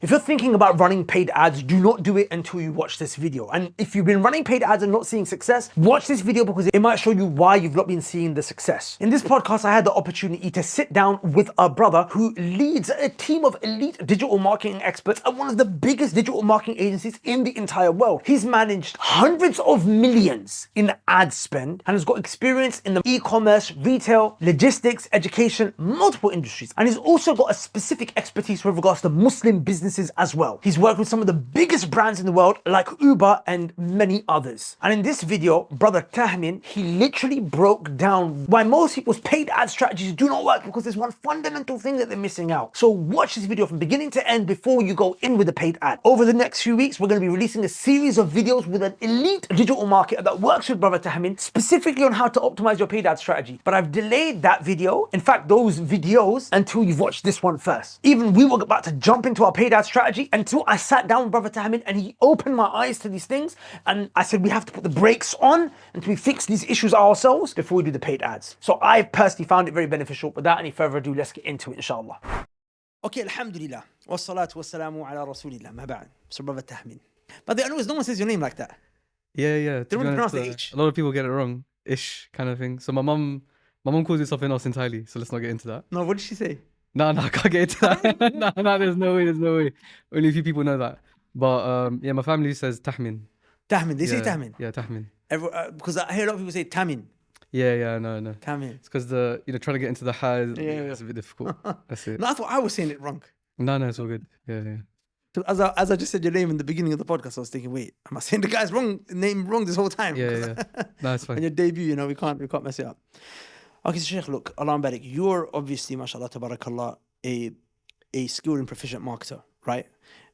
If you're thinking about running paid ads, do not do it until you watch this video. And if you've been running paid ads and not seeing success, watch this video because it might show you why you've not been seeing the success. In this podcast, I had the opportunity to sit down with a brother who leads a team of elite digital marketing experts at one of the biggest digital marketing agencies in the entire world. He's managed hundreds of millions in ad spend and has got experience in the e-commerce, retail, logistics, education, multiple industries. And he's also got a specific expertise with regards to Muslim businesses as well. He's worked with some of the biggest brands in the world like Uber and many others. And in this video, brother Tahmin, he literally broke down why most people's paid ad strategies do not work because there's one fundamental thing that they're missing out. So watch this video from beginning to end before you go in with the paid ad. Over the next few weeks, we're going to be releasing a series of videos with an elite digital marketer that works with brother Tahmin specifically on how to optimize your paid ad strategy. But I've delayed that video, in fact those videos, until you've watched this one first. Even we were about to jump into our paid ad strategy until I sat down with brother Tahmin and he opened my eyes to these things, and I said we have to put the brakes on until we fix these issues ourselves before we do the paid ads. So I personally found it very beneficial. Without any further ado, let's get into it, inshallah. Okay, alhamdulillah. Wassalatu wassalamu ala rasulillah. Ma ba'd. So brother Tahmin. But I know no one says your name like that. Yeah. They don't pronounce the H. A lot of people get it wrong. Ish kind of thing. So my mum calls it something else entirely. So let's not get into that. No, what did she say? No, I can't get into that. no, there's no way. Only a few people know that. But yeah, my family says Tahmin. Tahmin, they say Tahmin. Yeah, Tahmin. Because I hear a lot of people say Tamin. Yeah, no. Tamin. It's because trying to get into the high, it's a bit difficult. That's it. No, I thought I was saying it wrong. No, it's all good. Yeah. So as I just said your name in the beginning of the podcast, I was thinking, wait, am I saying the guy's name wrong this whole time? Yeah. No, it's fine. And your debut, we can't mess it up. Okay, so Sheikh, look, Allah barik, you're obviously, mashallah, tabarakallah, a skilled and proficient marketer, right?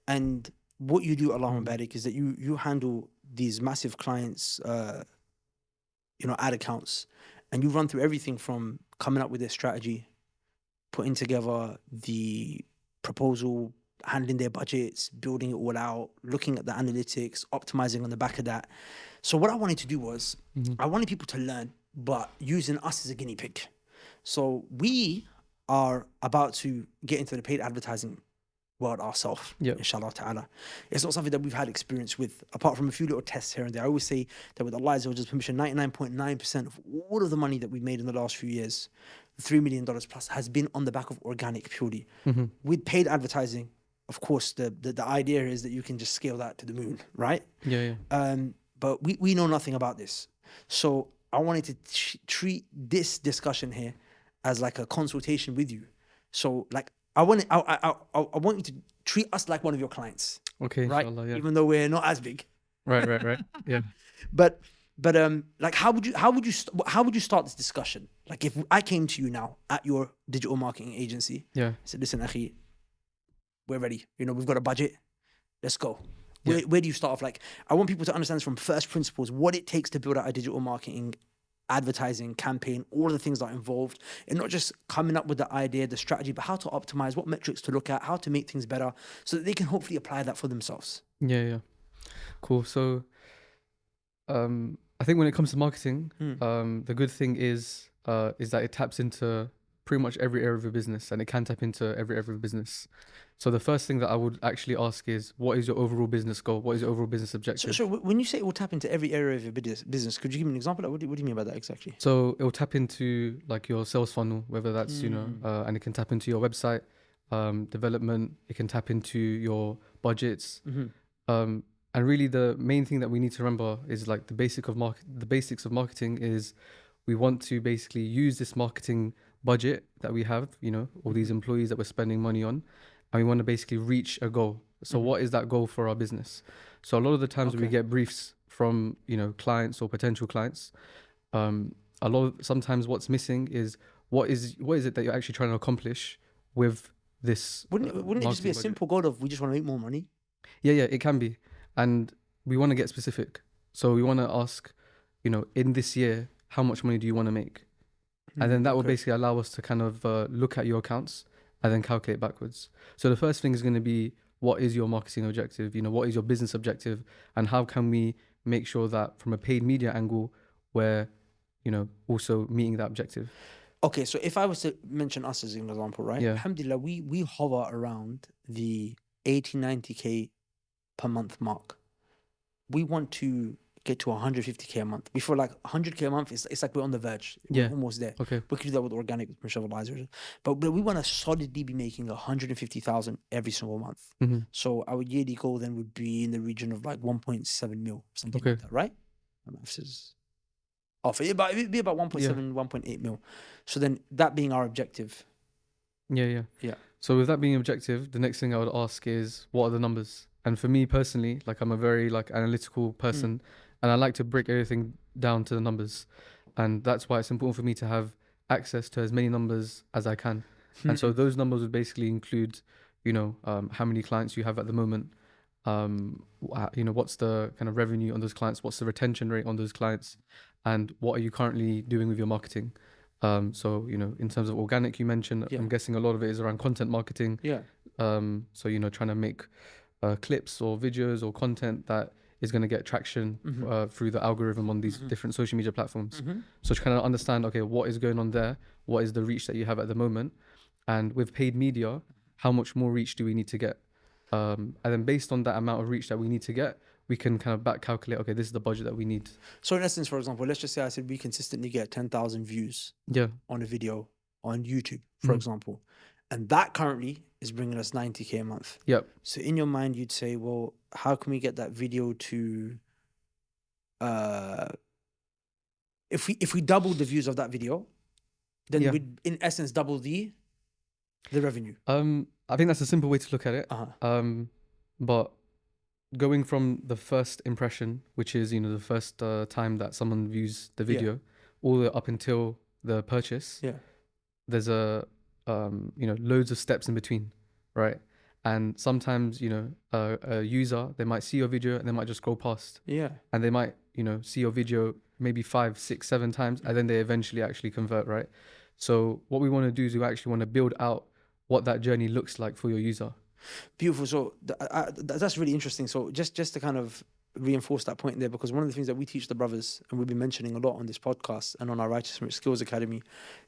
And what you do, Allah barik, is that you handle these massive clients, ad accounts, and you run through everything from coming up with their strategy, putting together the proposal, handling their budgets, building it all out, looking at the analytics, optimizing on the back of that. So what I wanted to do was, I wanted people to learn, but using us as a guinea pig. So we are about to get into the paid advertising world ourselves, inshallah ta'ala. It's not something that we've had experience with, apart from a few little tests here and there. I always say that with Allah's permission, 99.9% of all of the money that we've made in the last few years, the $3 million plus, has been on the back of organic purely. With paid advertising, of course, the idea is that you can just scale that to the moon, right? Yeah. But we know nothing about this. So I wanted to treat this discussion here as like a consultation with you. So like I want you to treat us like one of your clients. Okay, right? inshallah, yeah. Even though we're not as big. Right. Yeah. But like how would you start this discussion? Like if I came to you now at your digital marketing agency, I said, listen, Akhi, we're ready. We've got a budget. Let's go. Where do you start off? Like, I want people to understand from first principles what it takes to build out a digital marketing, advertising campaign, all of the things that are involved, and not just coming up with the idea, the strategy, but how to optimize, what metrics to look at, how to make things better, so that they can hopefully apply that for themselves. Yeah. Cool. So, I think when it comes to marketing, the good thing is that it taps into pretty much every area of your business, and it can tap into every area of your business. So the first thing that I would actually ask is, what is your overall business goal? What is your overall business objective? So when you say it will tap into every area of your business, could you give me an example? What do you mean by that exactly? So it will tap into like your sales funnel, whether that's, and it can tap into your website development. It can tap into your budgets. And really the main thing that we need to remember is like the basics of marketing is we want to basically use this marketing budget that we have, all these employees that we're spending money on, and we want to basically reach a goal. So what is that goal for our business? So a lot of the times we get briefs from, clients or potential clients. Sometimes what's missing is what is it that you're actually trying to accomplish with this? Wouldn't it just be a simple goal of we just want to make more money? Yeah, it can be. And we want to get specific. So we want to ask, in this year, how much money do you want to make? And then that will basically allow us to kind of look at your accounts and then calculate backwards. So the first thing is going to be, what is your marketing objective? What is your business objective? And how can we make sure that from a paid media angle, we're, also meeting that objective? Okay, so if I was to mention us as an example, right? Yeah. Alhamdulillah, we hover around the 80, 90K per month mark. We want to get to 150K a month. Before like 100K a month, it's like we're on the verge. Yeah. We're almost there. Okay. We could do that with organic with Advisors. But we want to solidly be making 150,000 every single month. Mm-hmm. So our yearly goal then would be in the region of like 1.7 mil, something Okay. like that, right? My maths is off. It'd be about 1.7, Yeah. 1.8 mil. So then that being our objective. Yeah. Yeah. So with that being objective, the next thing I would ask is, what are the numbers? And for me personally, like I'm a very like analytical person, and I like to break everything down to the numbers, and that's why it's important for me to have access to as many numbers as I can. And so those numbers would basically include, how many clients you have at the moment, what's the kind of revenue on those clients, what's the retention rate on those clients, and what are you currently doing with your marketing. So in terms of organic, you mentioned, I'm guessing a lot of it is around content marketing. Yeah. So trying to make clips or videos or content that is going to get traction through the algorithm on these different social media platforms. So to kind of understand, okay, what is going on there? What is the reach that you have at the moment? And with paid media, how much more reach do we need to get? And then based on that amount of reach that we need to get, we can kind of back calculate, okay, this is the budget that we need. So in essence, for example, let's just say I said we consistently get 10,000 views on a video on YouTube, for example. And that currently is bringing us 90K a month. Yep. So in your mind, you'd say, well, how can we get that video to, if we double the views of that video, then we'd in essence double the revenue. I think that's a simple way to look at it. But going from the first impression, which is the first time that someone views the video, all the way up until the purchase, there's loads of steps in between, right? And sometimes a user, they might see your video and they might just go past, and they might see your video maybe 5, 6, 7 times, and then they eventually actually convert, right? So what we want to do is we actually want to build out what that journey looks like for your user. Beautiful. So that's really interesting. So just to kind of reinforce that point there, because one of the things that we teach the brothers, and we've been mentioning a lot on this podcast and on our Righteous Rich Skills Academy,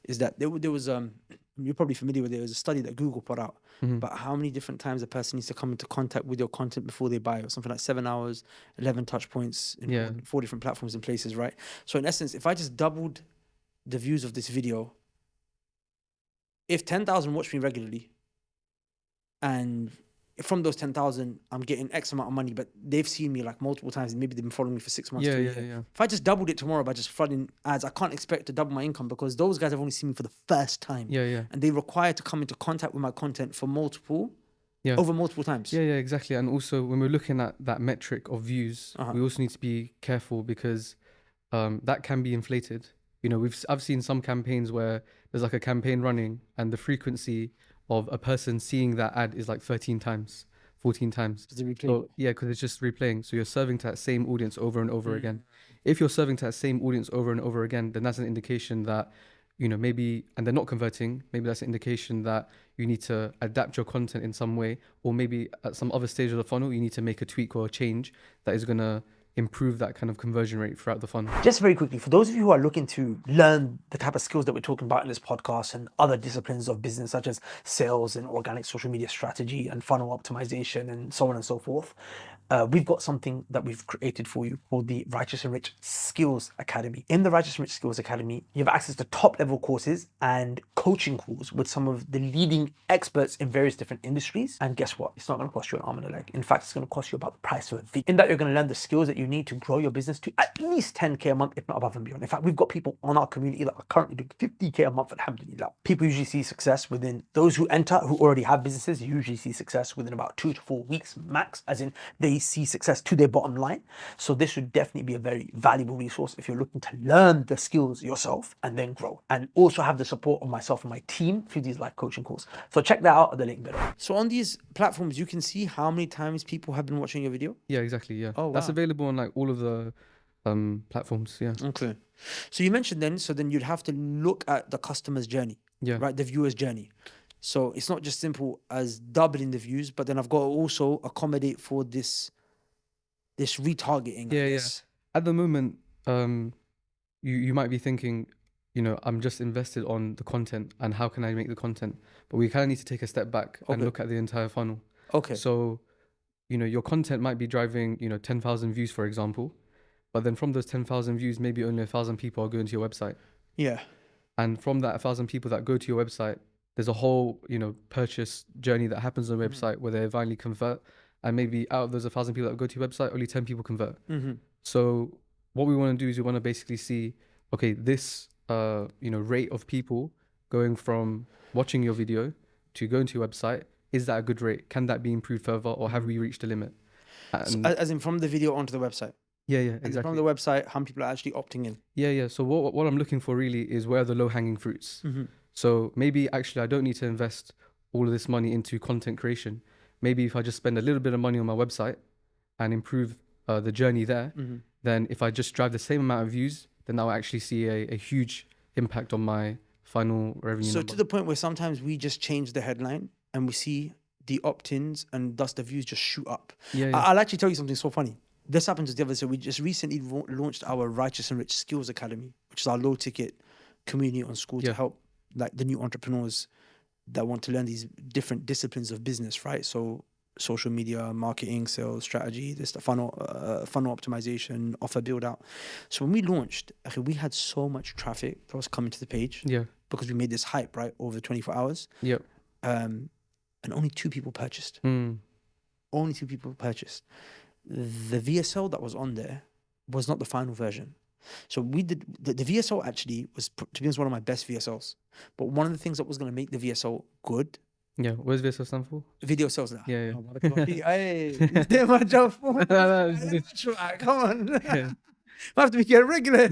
is that there was you're probably familiar with it. There was a study that Google put out about how many different times a person needs to come into contact with your content before they buy, or something like 7 hours, 11 touch points in 4 different platforms and places, right? So in essence, if I just doubled the views of this video, if 10,000 watch me regularly, and from those 10,000, I'm getting X amount of money, but they've seen me like multiple times, and maybe they've been following me for 6 months to a year. If I just doubled it tomorrow by just flooding ads, I can't expect to double my income, because those guys have only seen me for the first time. And they require to come into contact with my content for over multiple times. Exactly. And also when we're looking at that metric of views, we also need to be careful, because that can be inflated. I've seen some campaigns where there's like a campaign running and the frequency of a person seeing that ad is like 13 times, 14 times. So, because it's just replaying. So you're serving to that same audience over and over again. If you're serving to that same audience over and over again, then that's an indication that, maybe, and they're not converting, maybe that's an indication that you need to adapt your content in some way, or maybe at some other stage of the funnel, you need to make a tweak or a change that is going to improve that kind of conversion rate throughout the funnel. Just very quickly, for those of you who are looking to learn the type of skills that we're talking about in this podcast and other disciplines of business, such as sales and organic social media strategy and funnel optimization and so on and so forth, we've got something that we've created for you called the Righteous and Rich Skills Academy. In the Righteous and Rich Skills Academy, you have access to top level courses and coaching calls with some of the leading experts in various different industries. And guess what? It's not going to cost you an arm and a leg. In fact, it's going to cost you about the price of a video. In that, you're going to learn the skills that you need to grow your business to at least 10K a month, if not above and beyond. In fact, we've got people on our community that are currently doing 50K a month, alhamdulillah. People usually see success within, those who enter who already have businesses usually see success within about 2 to 4 weeks max, as in they see success to their bottom line. So this would definitely be a very valuable resource if you're looking to learn the skills yourself and then grow, and also have the support of myself and my team through these live coaching calls. So check that out at the link below. So on these platforms, you can see how many times people have been watching your video. Yeah, exactly. Yeah. Oh, wow. That's available on like all of the platforms. Yeah. Okay. So you mentioned then you'd have to look at the customer's journey, right? The viewer's journey. So it's not just simple as doubling the views, but then I've got to also accommodate for this retargeting. Yeah. At the moment, you might be thinking, I'm just invested on the content and how can I make the content? But we kind of need to take a step back and look at the entire funnel. Okay. So, your content might be driving, 10,000 views, for example, but then from those 10,000 views, maybe only 1,000 people are going to your website. Yeah. And from that 1,000 people that go to your website, there's a whole, purchase journey that happens on the website where they finally convert. And maybe out of those 1,000 people that go to your website, only 10 people convert. So what we want to do is we want to basically see, okay, this, rate of people going from watching your video to going to your website, is that a good rate? Can that be improved further, or have we reached a limit? So, And as in from the video onto the website. yeah, And from exactly. the website, how many people are actually opting in? Yeah. So what I'm looking for really is where are the low-hanging fruits. So maybe actually I don't need to invest all of this money into content creation. Maybe if I just spend a little bit of money on my website and improve the journey there, then if I just drive the same amount of views, then I'll actually see a huge impact on my final revenue So number. to the point where sometimes we just change the headline and we see the opt-ins and thus the views just shoot up. Yeah. I'll actually tell you something so funny. This happened to the other. So we just recently launched our Righteous and Rich Skills Academy, which is our low-ticket community on school to Yeah. help like the new entrepreneurs that want to learn these different disciplines of business, right? So social media, marketing, sales, strategy, this the funnel optimization, offer build out. So when we launched, okay, we had so much traffic that was coming to the page Yeah. because we made this hype, right, over 24 hours. Yep. And only 2 people purchased. Mm. Only 2 people purchased. The VSL that was on there was not the final version. So we did the VSL actually was, to be honest, one of my best VSLs. But one of the things that was going to make the VSL good, Yeah. What does VSL stand for? video sales. Now. Yeah. Hey, you did my job for me. Come on. Yeah. I have to be a regular.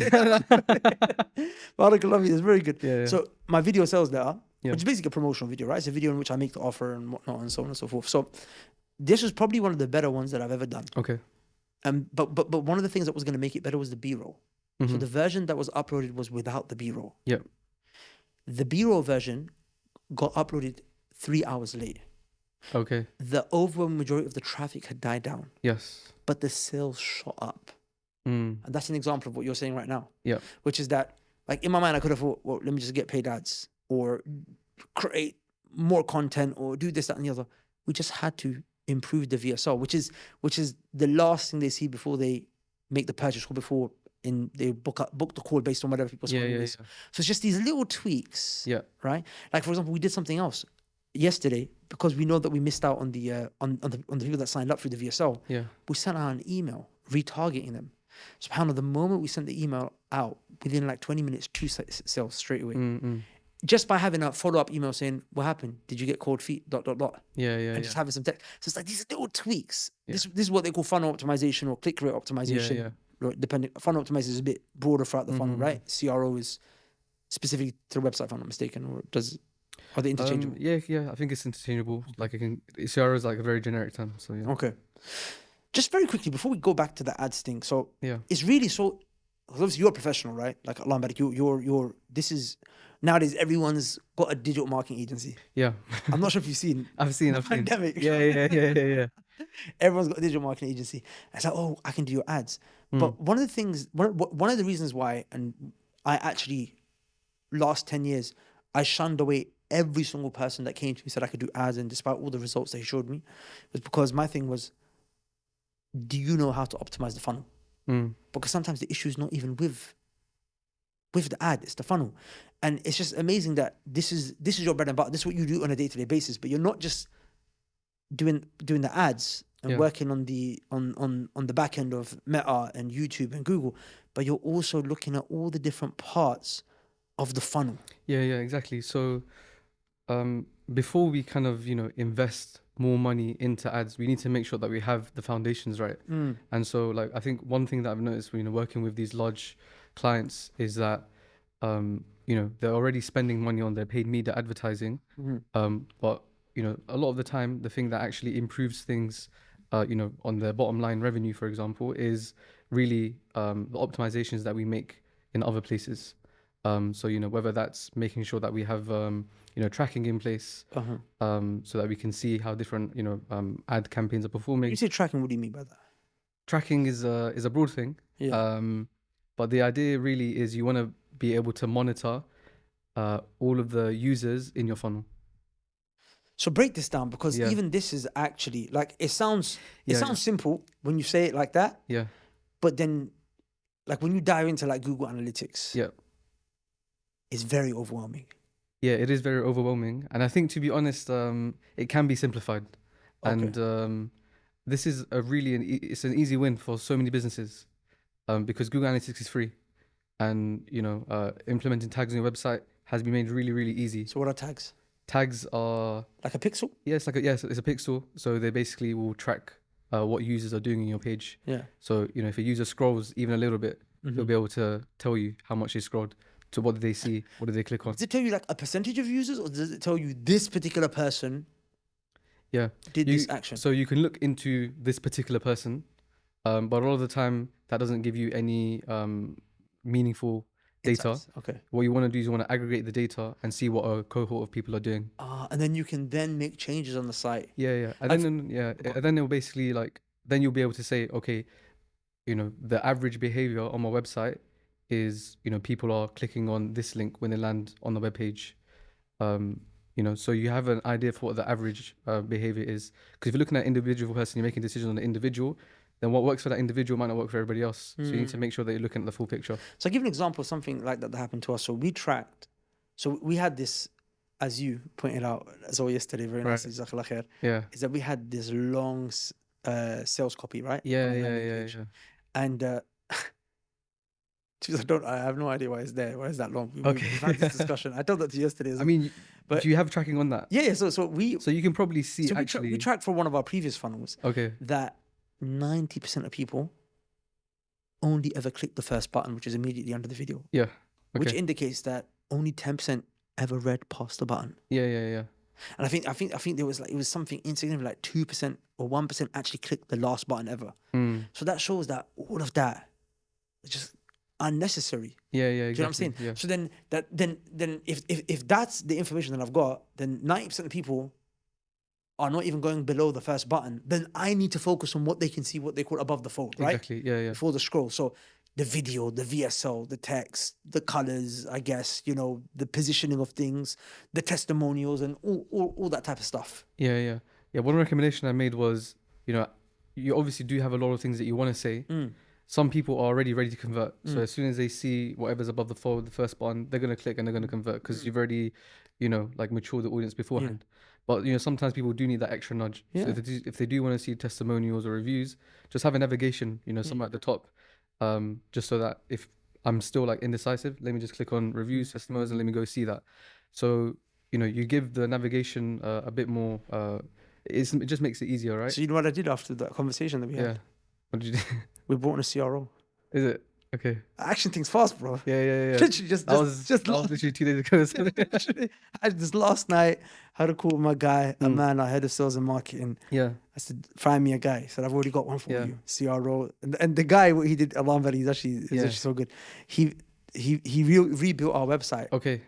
Barakallah, it's very good. Yeah. So my video sales letter, Yeah. which is basically a promotional video, right? It's a video in which I make the offer and whatnot and so on and so forth. So this was probably one of the better ones that I've ever done. Okay. But one of the things that was going to make it better was the B-roll. So the version that was uploaded was without the B-roll. Yeah. The B-roll version got uploaded 3 hours late. Okay. The overwhelming majority of the traffic had died down, Yes. but the sales shot up. Mm. And that's an example of what you're saying right now. Yeah. Which is that, like, in my mind, I could have thought, well, let me just get paid ads or create more content or do this, that, and the other. We just had to improve the VSL, which is the last thing they see before they make the purchase or before they book the call based on whatever people's volume is. So it's just these little tweaks. Yeah. Right. Like, for example, we did something else yesterday because we know that we missed out on the people that signed up through the VSL. Yeah. We sent out an email retargeting them. SubhanAllah, the moment we sent the email out, within like 20 minutes, 2 sales straight away. Just by having a follow-up email saying, what happened? Did you get cold feet? ... Yeah. And just having some text. So it's like these little tweaks. This is what they call funnel optimization or click rate optimization. Yeah. Depending, funnel optimization is a bit broader throughout the funnel, right? CRO is specifically to the website, if I'm not mistaken, or are they interchangeable? Yeah. I think it's interchangeable. Like CRO is like a very generic term. So yeah. Okay. Just very quickly before we go back to the ads thing. So Yeah. it's really so. Obviously, you're a professional, right? Like Allah Barak, you're. This is nowadays everyone's got a digital marketing agency. Yeah. I'm not sure if you've seen. I've seen. Pandemic. Yeah. Everyone's got a digital marketing agency. It's like, oh, I can do your ads. But one of the things, one of the reasons why, and I actually, last 10 years, I shunned away every single person that came to me and said I could do ads, and despite all the results they showed me, was because my thing was, do you know how to optimize the funnel? Because sometimes the issue is not even with the ad, it's the funnel. And it's just amazing that this is your bread and butter. This is what you do on a day-to-day basis, but you're not just doing the ads and working on the back end of Meta and YouTube and Google, but you're also looking at all the different parts of the funnel. Yeah, exactly. So before we kind of, invest more money into ads, we need to make sure that we have the foundations right. And so like, I think one thing that I've noticed, working with these large clients is that, they're already spending money on their paid media advertising. But, a lot of the time, the thing that actually improves things, on their bottom line revenue, for example, is really the optimizations that we make in other places. So, whether that's making sure that we have, tracking in place, so that we can see how different, ad campaigns are performing. When you say tracking, what do you mean by that? Tracking is a broad thing. Yeah. But the idea really is you want to be able to monitor all of the users in your funnel. So break this down, because Yeah. even this is actually like, it sounds Yeah, simple when you say it like that, Yeah. but then like when you dive into like Google Analytics, Yeah. it's very overwhelming. Yeah, it is very overwhelming, and I think, to be honest, it can be simplified, and this is it's an easy win for so many businesses, because Google Analytics is free, and implementing tags on your website has been made really, really easy. So what are tags? Tags are Like a pixel? it's a pixel, so they basically will track what users are doing in your page. Yeah. So if a user scrolls even a little bit, it'll be able to tell you how much they scrolled. So what did they see? What did they click on? Does it tell you like a percentage of users, or does it tell you this particular person Yeah. did this action? So you can look into this particular person, but a lot of the time that doesn't give you any meaningful data. Insights. Okay. What you want to do is you want to aggregate the data and see what a cohort of people are doing. And then you can then make changes on the site. Yeah. And then it'll basically then you'll be able to say, okay, the average behavior on my website is, people are clicking on this link when they land on the web page. So you have an idea for what the average behavior is. Because if you're looking at an individual person, you're making decisions on the individual, then what works for that individual might not work for everybody else. So you need to make sure that you're looking at the full picture. So I'll give an example of something like that happened to us. So we had this, as you pointed out as well yesterday, very nicely, Jazakallah khair, Yeah. is that we had this long sales copy, right? Yeah. And I have no idea why it's there. Why is that long? Okay. We've had this discussion. I told that to you yesterday. I mean, but do you have tracking on that? Yeah. So you can probably see we tracked for one of our previous funnels. Okay. That 90% of people only ever click the first button, which is immediately under the video. Yeah. Okay. Which indicates that only 10% ever read past the button. Yeah. And I think there was it was something insignificant, like 2% or 1% actually clicked the last button ever. So that shows that all of that is just unnecessary. Yeah, exactly. Do you know what I'm saying? Yeah. So then if that's the information that I've got, then 90% of people are not even going below the first button. Then I need to focus on what they can see, what they call above the fold, right? Exactly. Yeah. Before the scroll. So the video, the VSL, the text, the colors, I guess, the positioning of things, the testimonials, and all that type of stuff. Yeah. One recommendation I made was, you obviously do have a lot of things that you want to say. Some people are already ready to convert. So as soon as they see whatever's above the fold, the first button, they're going to click and they're going to convert, because you've already, matured the audience beforehand. But, sometimes people do need that extra nudge. Yeah. So if they do want to see testimonials or reviews, just have a navigation, somewhere at the top, just so that if I'm still indecisive, let me just click on reviews, testimonials, and let me go see that. So, you give the navigation a bit more, it just makes it easier, right? So you know what I did after that conversation that we had? Yeah. What did you do? We brought in a CRO. Is it? Okay. Action things fast, bro. Yeah. Literally That was literally 2 days ago. Literally, I had this last night, had a call with my guy, a man, our head of sales and marketing. Yeah. I said, find me a guy. He said, I've already got one for Yeah. you, CRO. And the guy, what he did, Alam Valley, he's actually so good. He rebuilt our website Okay.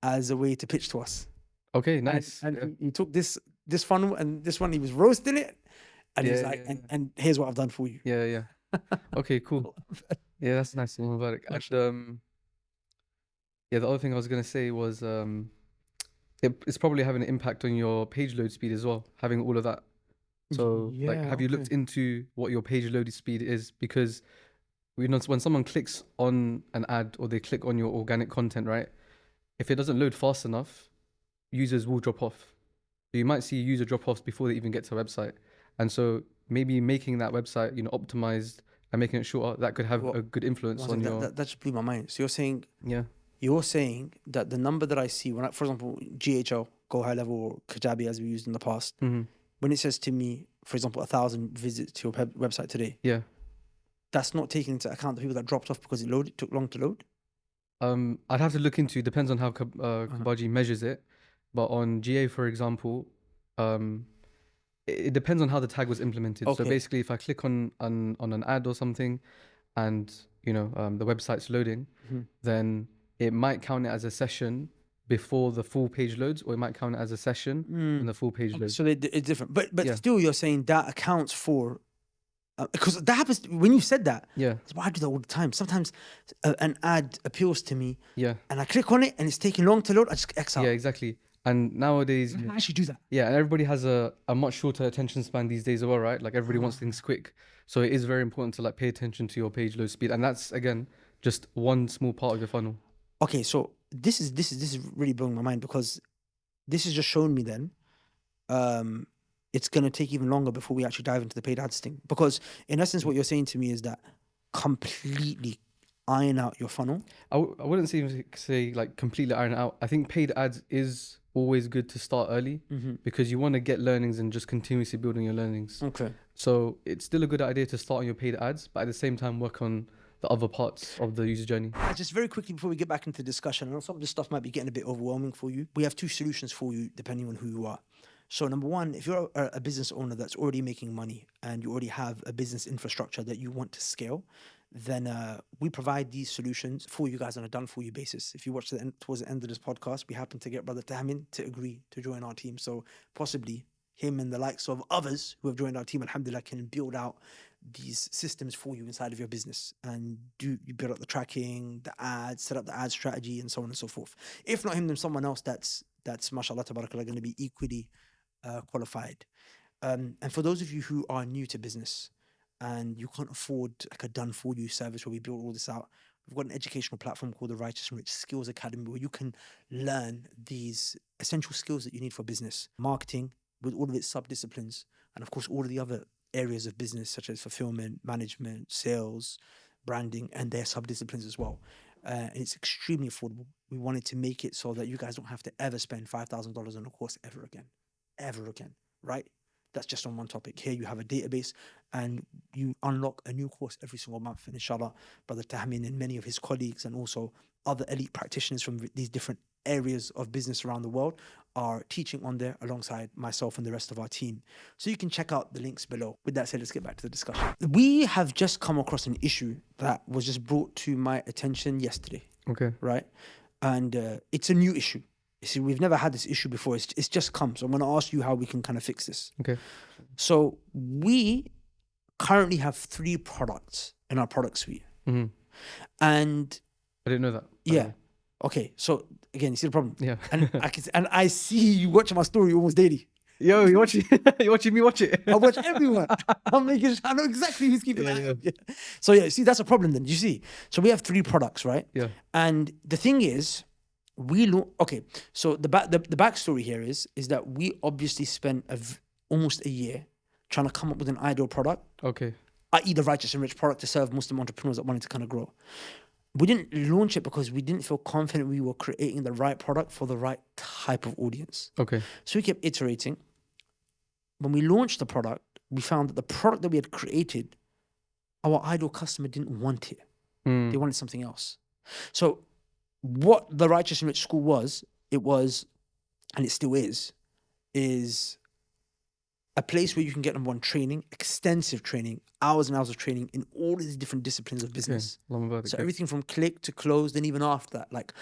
as a way to pitch to us. Okay, nice. And he took this funnel and this one, he was roasting it. And he was Yeah, like, yeah. and here's what I've done for you. Yeah. Okay, cool. Yeah, that's nice. And the other thing I was gonna say was it's probably having an impact on your page load speed as well, having all of that. So have you looked into what your page load speed is? Because when someone clicks on an ad or they click on your organic content, right? If it doesn't load fast enough, users will drop off. So you might see user drop-offs before they even get to the website. And so maybe making that website, optimized and making it shorter, that could have a good influence on your... That just blew my mind. So Yeah. you're saying that the number that I see when for example, GHL, Go High Level, or Kajabi, as we used in the past, when it says to me, for example, 1,000 visits to your website today, Yeah. that's not taking into account the people that dropped off because it took long to load? I'd have to look into, depends on how Kabaji measures it. But on GA, for example, it depends on how the tag was implemented. Okay. So basically, if I click on an ad or something, and the website's loading, then it might count it as a session before the full page loads, or it might count it as a session when the full page loads. So it's different. But Yeah. still, you're saying that accounts for... because that happens when you said that. Yeah. That's why I do that all the time. Sometimes an ad appeals to me, Yeah. and I click on it, and it's taking long to load. I just X out. Yeah, exactly. And nowadays, You can actually do that. yeah, and everybody has a much shorter attention span these days as well, right? Like everybody wants things quick. So it is very important to like pay attention to your page load speed. And that's again just one small part of your funnel. Okay, so this is really blowing my mind, because this has just shown me then it's gonna take even longer before we actually dive into the paid ads thing. Because in essence, what you're saying to me is that completely iron out your funnel. I wouldn't say like completely iron it out. I think paid ads is always good to start early because you want to get learnings and just continuously building your learnings. Okay. So it's still a good idea to start on your paid ads, but at the same time work on the other parts of the user journey. Just very quickly before we get back into the discussion, I know some of this stuff might be getting a bit overwhelming for you. We have two solutions for you depending on who you are. So number one, if you're a business owner that's already making money and you already have a business infrastructure that you want to scale, then we provide these solutions for you guys on a done-for-you basis. If you watch towards the end of this podcast, we happen to get Brother Tahmin to agree to join our team. So possibly him and the likes of others who have joined our team, alhamdulillah, can build out these systems for you inside of your business, and you build up the tracking, the ads, set up the ad strategy, and so on and so forth. If not him, then someone else that's mashallah tabarakallah going to be equally qualified. And for those of you who are new to business and you can't afford like a done for you service where we build all this out, we've got an educational platform called the Righteous and Rich Skills Academy, where you can learn these essential skills that you need for business, marketing with all of its sub-disciplines, and of course all of the other areas of business such as fulfillment, management, sales, branding, and their sub-disciplines as well. And it's extremely affordable. We wanted to make it so that you guys don't have to ever spend $5,000 on a course ever again, right? That's just on one topic. Here you have a database and you unlock a new course every single month. And inshallah, Brother Tahmin and many of his colleagues and also other elite practitioners from these different areas of business around the world are teaching on there alongside myself and the rest of our team. So you can check out the links below. With that said, let's get back to the discussion. We have just come across an issue that was just brought to my attention yesterday. Okay. Right? And it's a new issue. You see, we've never had this issue before. It's just come. So I'm going to ask you how we can kind of fix this. Okay. So we currently have 3 products in our product suite. And I didn't know that. yeah. Okay. So again, you see the problem? Yeah. And I see you watching my story almost daily. Yo, you watching me watch it? I watch everyone. I know exactly who's keeping an eye on. Yeah. So yeah, see, that's a problem then. You see? So we have 3 products, right? Yeah. And the thing is, so the backstory here is that we obviously spent almost a year trying to come up with an ideal product. Okay. i.e. the Righteous and Rich product to serve Muslim entrepreneurs that wanted to kind of grow. We didn't launch it because we didn't feel confident we were creating the right product for the right type of audience. Okay. So we kept iterating. When we launched the product, we found that the product that we had created, our ideal customer didn't want it. They wanted something else. So what the Righteous and Rich School was, and it still is a place where you can get number one training, extensive training, hours and hours of training in all these different disciplines of business. Okay. So everything from click to close, then even after that, like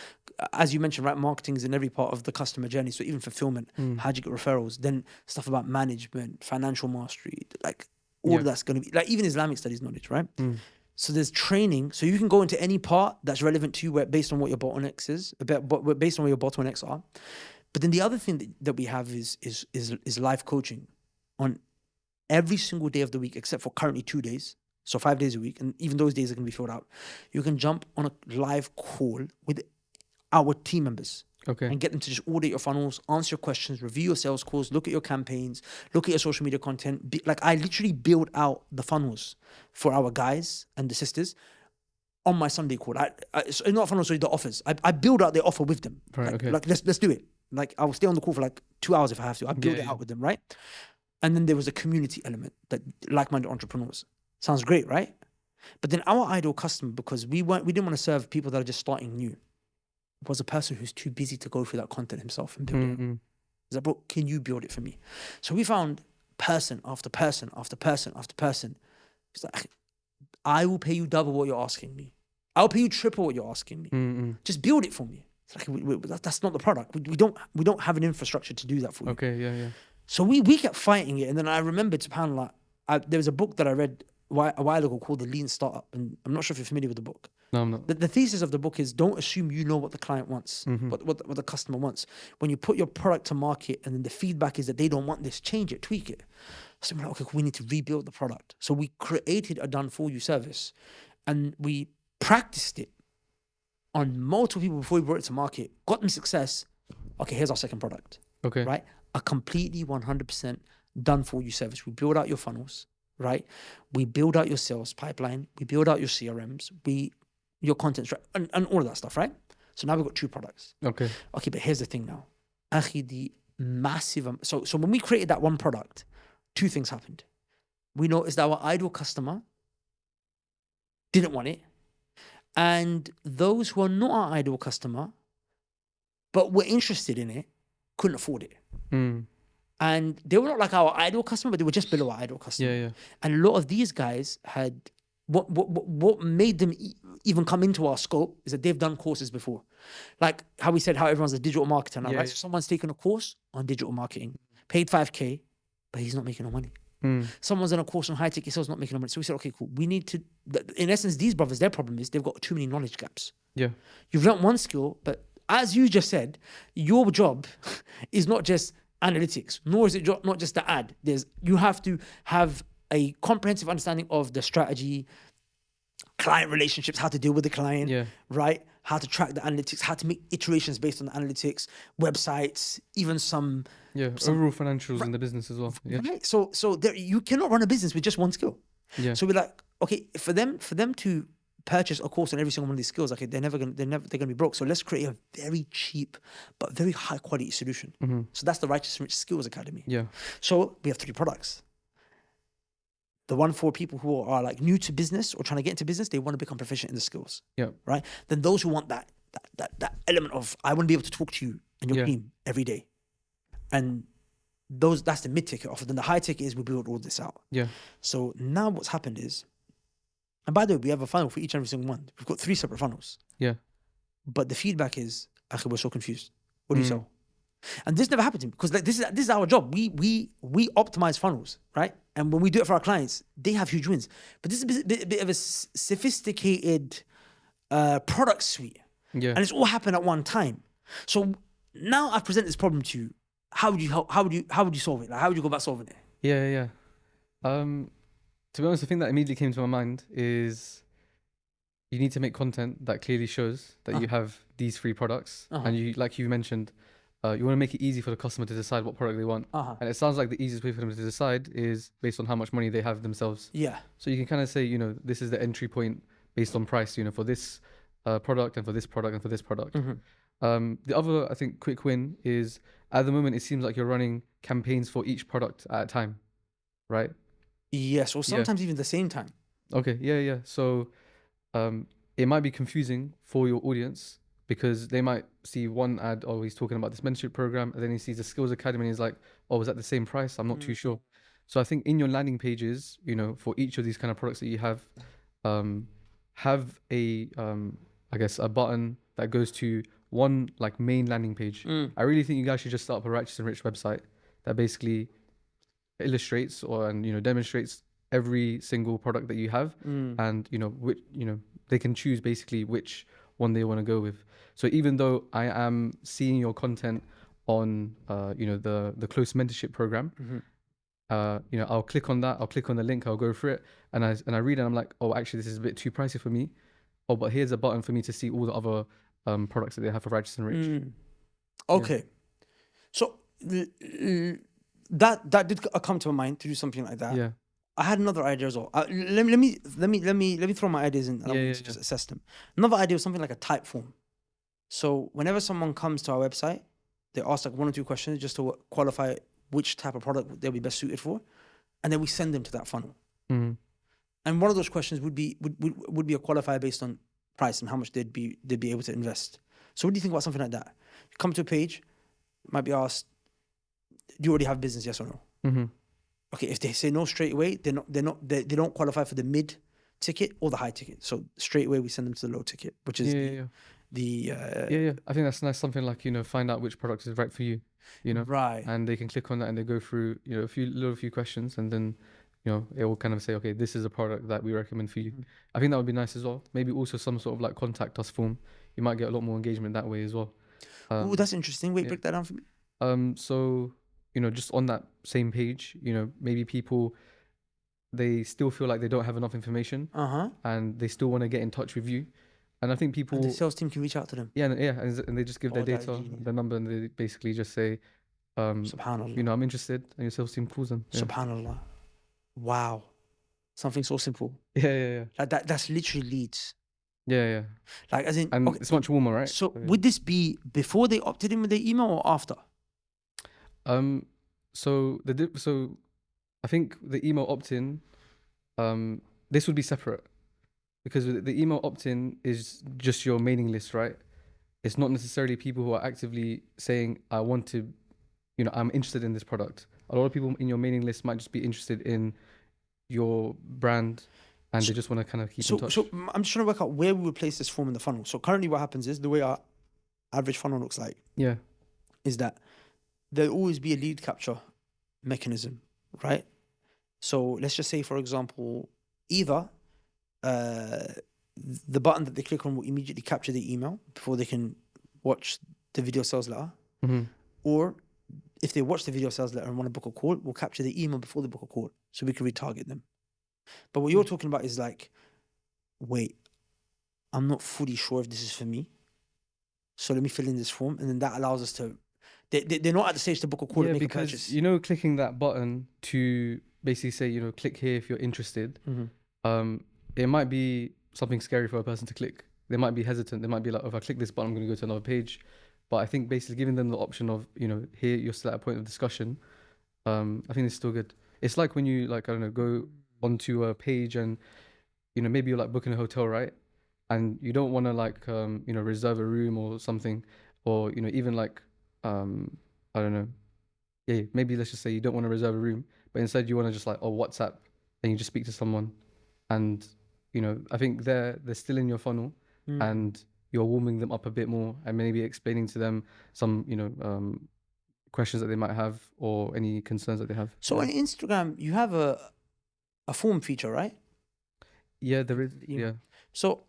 as you mentioned, right, marketing is in every part of the customer journey. So even fulfillment, how do you get referrals, then stuff about management, financial mastery, like all of that's going to be like even Islamic studies knowledge, right? So there's training, so you can go into any part that's relevant to you based on what your bottlenecks is, based on where your bottlenecks are. But then the other thing that we have is live coaching on every single day of the week, except for currently 2 days, so 5 days a week, and even those days are going to be filled out. You can jump on a live call with our team members. Okay. And get them to just audit your funnels, answer your questions, review your sales calls, look at your campaigns, look at your social media content. Like I literally build out the funnels for our guys and the sisters on my Sunday call. It's not funnels, sorry, the offers. I build out their offer with them. Right, okay. Like let's do it. Like I will stay on the call for like 2 hours if I have to. I build it out with them, right? And then there was a community element that like-minded entrepreneurs. Sounds great, right? But then our ideal customer, because we didn't want to serve people that are just starting new, was a person who's too busy to go through that content himself and build it. He's like, bro, can you build it for me? So we found person after person after person after person. He's like, I will pay you double what you're asking me. I'll pay you triple what you're asking me. Just build it for me. It's like, that's not the product. We don't have an infrastructure to do that for you. Okay, yeah. So we kept fighting it. And then I remembered, subhanAllah, there was a book that I read a while ago called The Lean Startup. And I'm not sure if you're familiar with the book. No, I'm not. The thesis of the book is don't assume you know what the client wants, what the customer wants. When you put your product to market and then the feedback is that they don't want this, change it, tweak it. So we're like, okay, we need to rebuild the product. So we created a done for you service and we practiced it on multiple people before we brought it to market, got them success. Okay, here's our second product. Okay. Right? A completely 100% done for you service. We build out your funnels, right? We build out your sales pipeline. We build out your CRMs. Your content, and all of that stuff, right? So now we've got 2 products. Okay. Okay, but here's the thing now. Akhi, the massive... So when we created that one product, 2 things happened. We noticed that our ideal customer didn't want it. And those who are not our ideal customer, but were interested in it, couldn't afford it. And they were not like our ideal customer, but they were just below our ideal customer. Yeah. And a lot of these guys had... What made them even come into our scope is that they've done courses before. Like how we said, how everyone's a digital marketer now, right? So someone's taken a course on digital marketing, paid 5K, but he's not making no money. Someone's in a course on high ticket sales, not making no money. So we said, okay, cool. We need to, in essence, these brothers, their problem is they've got too many knowledge gaps. Yeah. You've learned one skill, but as you just said, your job is not just analytics, nor is it not just the ad. You have to have a comprehensive understanding of the strategy, client relationships, how to deal with the client, right? How to track the analytics, how to make iterations based on the analytics, websites, even some overall financials in the business as well. Yeah. Right. So you cannot run a business with just one skill. Yeah. So we're like, okay, for them to purchase a course on every single one of these skills, okay, they're gonna be broke. So let's create a very cheap but very high quality solution. So that's the Righteous and Rich Skills Academy. Yeah. So we have 3 products. The one for people who are like new to business or trying to get into business, they want to become proficient in the skills. Yeah. Right. Then those who want that element of, I want to be able to talk to you and your team every day. And that's the mid-ticket offer. Then the high ticket is we build all this out. Yeah. So now what's happened is, and by the way, we have a funnel for each and every single one. We've got 3 separate funnels. Yeah. But the feedback is, actually, we're so confused. What do you sell? And this never happened to me because like this is our job. We optimize funnels, right? And when we do it for our clients, they have huge wins. But this is a bit of a sophisticated product suite. Yeah. And it's all happened at one time. So now I've presented this problem to you. How would you solve it? Like, how would you go about solving it? Yeah. To be honest, the thing that immediately came to my mind is you need to make content that clearly shows that you have these 3 products. And you, like you mentioned, you want to make it easy for the customer to decide what product they want. And it sounds like the easiest way for them to decide is based on how much money they have themselves. Yeah. So you can kind of say, this is the entry point based on price, for this product and for this product and for this product. The other, I think, quick win is at the moment, it seems like you're running campaigns for each product at a time, right? Yes, or sometimes even the same time. Okay, yeah. So it might be confusing for your audience because they might see one ad, oh, he's talking about this mentorship program, and then he sees the Skills Academy and he's like, oh, is that the same price? I'm not too sure. So I think in your landing pages, for each of these kind of products that you have a, I guess, a button that goes to one like main landing page. I really think you guys should just start up a Righteous and Rich website that basically illustrates and demonstrates every single product that you have, and which they can choose basically which one they want to go with. So even though I am seeing your content on the close mentorship program, I'll click on that, I'll click on the link, I'll go through it, and I read it, and I'm like, oh, actually this is a bit too pricey for me. Oh, but here's a button for me to see all the other products that they have for Righteous and Rich. Okay. So that did come to my mind to do something like that. Yeah. I had another idea as well. Let me throw my ideas in and I'm going to just assess them. Another idea was something like a type form. So whenever someone comes to our website, they ask like 1 or 2 questions just to qualify which type of product they'll be best suited for, and then we send them to that funnel. And one of those questions would be a qualifier based on price and how much they'd be able to invest. So what do you think about something like that? You come to a page, might be asked, do you already have business? Yes or no? Okay, if they say no straight away, they don't qualify for the mid ticket or the high ticket. So straight away we send them to the low ticket, which is I think that's nice. Something like find out which product is right for you, right, and they can click on that and they go through a few questions, and then you know, it will kind of say, okay, this is a product that we recommend for you. I think that would be nice as well. Maybe also some sort of like contact us form. You might get a lot more engagement that way as well. Oh, that's interesting. Wait, yeah. break that down for me. So, you know, just on that same page, you know, maybe people, they still feel like they don't have enough information and they still want to get in touch with you. And I think people, And the sales team can reach out to them. yeah, and they just give their Oh, that is data, genius. their number, and they basically just say, Subhanallah. you know, I'm interested, and your sales team calls them. Yeah. Subhanallah. Wow. Something so simple. Yeah. Like that's literally leads. Yeah. Like as in, And okay, it's much warmer, right? so yeah. would this be before they opted in with their email or after? So so I think the email opt-in, this would be separate because the email opt-in is just your mailing list, right? It's not necessarily people who are actively saying, I want to, you know, I'm interested in this product. A lot of people in your mailing list might just be interested in your brand and they just want to kind of keep in touch. So I'm just trying to work out where we would place this form in the funnel. So currently what happens is the way our average funnel looks like is that there'll always be a lead capture mechanism, right? So let's just say, for example, either the button that they click on will immediately capture the email before they can watch the video sales letter, or if they watch the video sales letter and want to book a call, we'll capture the email before they book a call so we can retarget them. But what you're talking about is like, wait, I'm not fully sure if this is for me, so let me fill in this form, and then that allows us to. They're not at the stage to book a call and make a purchase. You know, clicking that button to basically say, you know, click here if you're interested. It might be something scary for a person to click. They might be hesitant. They might be like, oh, if I click this button, I'm going to go to another page. But I think basically giving them the option of, you know, here you're still at a point of discussion. I think it's still good. It's like when you like, I don't know, go onto a page and, you know, maybe you're like booking a hotel, right? And you don't want to like, you know, reserve a room or something, or, you know, even like, I don't know. Yeah, maybe let's just say you don't want to reserve a room, but instead you want to just like, WhatsApp, and you just speak to someone. And, you know, I think they're still in your funnel and you're warming them up a bit more and maybe explaining to them some, you know, questions that they might have or any concerns that they have. So on Instagram, you have a form feature, right? Yeah, there is. Yeah. So,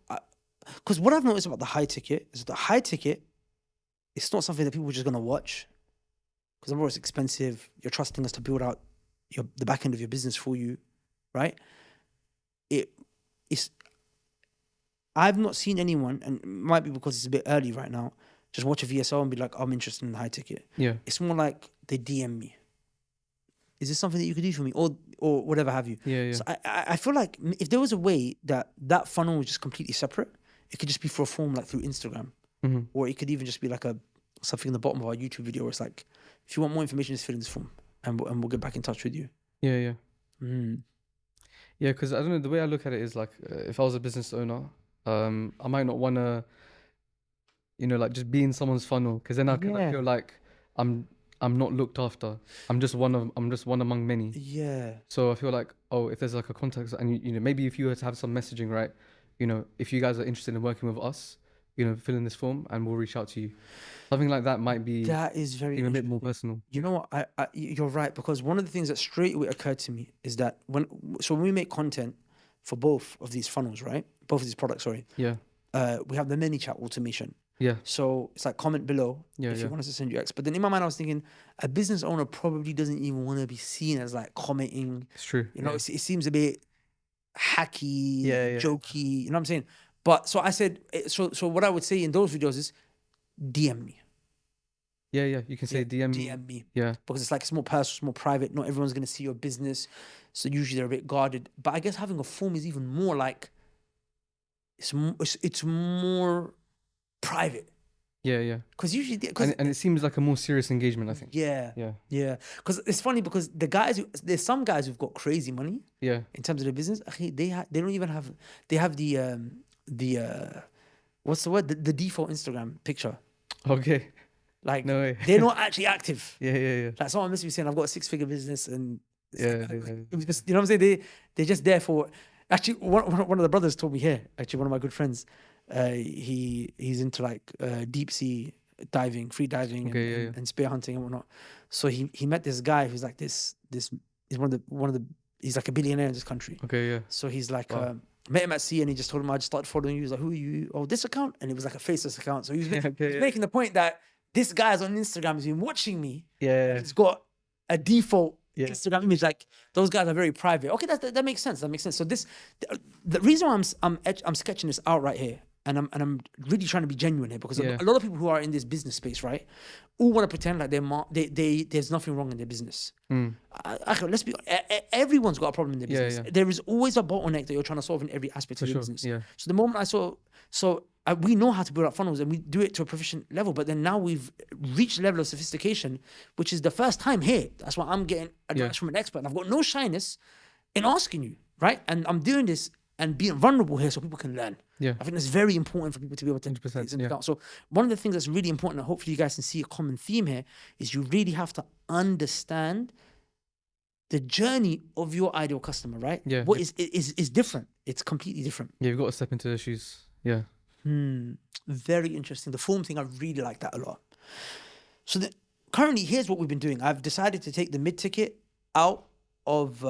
because what I've noticed about the high ticket is the high ticket, it's not something that people are just going to watch. Because number one, it's expensive. You're trusting us to build out the back end of your business for you, right? I've not seen anyone, and it might be because it's a bit early right now, just watch a VSL and be like, I'm interested in the high ticket. Yeah. It's more like they DM me. Is this something that you could do for me? Or whatever have you. Yeah. So I feel like if there was a way that funnel was just completely separate, it could just be for a form like through Instagram. Or it could even just be like something in the bottom of our YouTube video where it's like, if you want more information, just fill in this form and we'll get back in touch with you. Yeah. Yeah, because I don't know, the way I look at it is like, if I was a business owner, I might not want to, you know, like just be in someone's funnel, because then I feel like I'm not looked after. I'm just one among many. Yeah. So I feel like, if there's like a contact, and you know, maybe if you were to have some messaging, right? You know, if you guys are interested in working with us, you know, fill in this form and we'll reach out to you. Something like that might be. That is very even a bit more personal. You know what? You're right, because one of the things that straight away occurred to me is that when we make content for both of these funnels, right? Both of these products, sorry. Yeah. We have the ManyChat automation. Yeah. So it's like comment below if you want us to send you X. But then in my mind, I was thinking a business owner probably doesn't even want to be seen as like commenting. It's true. You know, it seems a bit hacky, jokey. You know what I'm saying? But so I said, so what I would say in those videos is DM me. Yeah. You can say DM me. Yeah. Because it's like, it's more personal, it's more private. Not everyone's going to see your business. So usually they're a bit guarded. But I guess having a form is even more like, it's more private. Yeah. Because usually, and it seems like a more serious engagement, I think. Yeah. Because it's funny, because there's some guys who've got crazy money. Yeah. In terms of their business, they don't even have. They have the what's the word? The default Instagram picture. Okay. Like, no way. They're not actually active. Yeah. Like someone must be saying, I've got a 6-figure business, and yeah. Just, you know what I'm saying? They're just there for. Actually, one of the brothers told me here. Actually, one of my good friends. He's into like deep sea diving, free diving, and spear hunting and whatnot. So he met this guy who's like this is one of the He's like a billionaire in this country. Okay, yeah. So he's like, met him at sea and he just told him, I just started following you. He's like, who are you? Oh, this account? And it was like a faceless account. So he was making the point that this guy's on Instagram, has been watching me. Yeah. He's got a default Instagram image. Like those guys are very private. Okay, that makes sense. That makes sense. So the reason why I'm sketching this out right here, and I'm really trying to be genuine here, because a lot of people who are in this business space, right, all want to pretend like there's nothing wrong in their business. Let's be. Everyone's got a problem in their business. There is always a bottleneck that you're trying to solve in every aspect of your business. So the moment I saw, we know how to build up funnels and we do it to a proficient level, but then now we've reached a level of sophistication, which is the first time here. That's why I'm getting advice from an expert. And I've got no shyness in asking you, right? And I'm doing this and being vulnerable here so people can learn. I think it's very important for people to be able to 100%, So one of the things that's really important, and hopefully you guys can see a common theme here, is you really have to understand the journey of your ideal customer, right? What is different. It's completely different. Yeah, you've got to step into their shoes. Yeah. Very interesting. The form thing, I really like that a lot. So currently, here's what we've been doing. I've decided to take the mid-ticket out of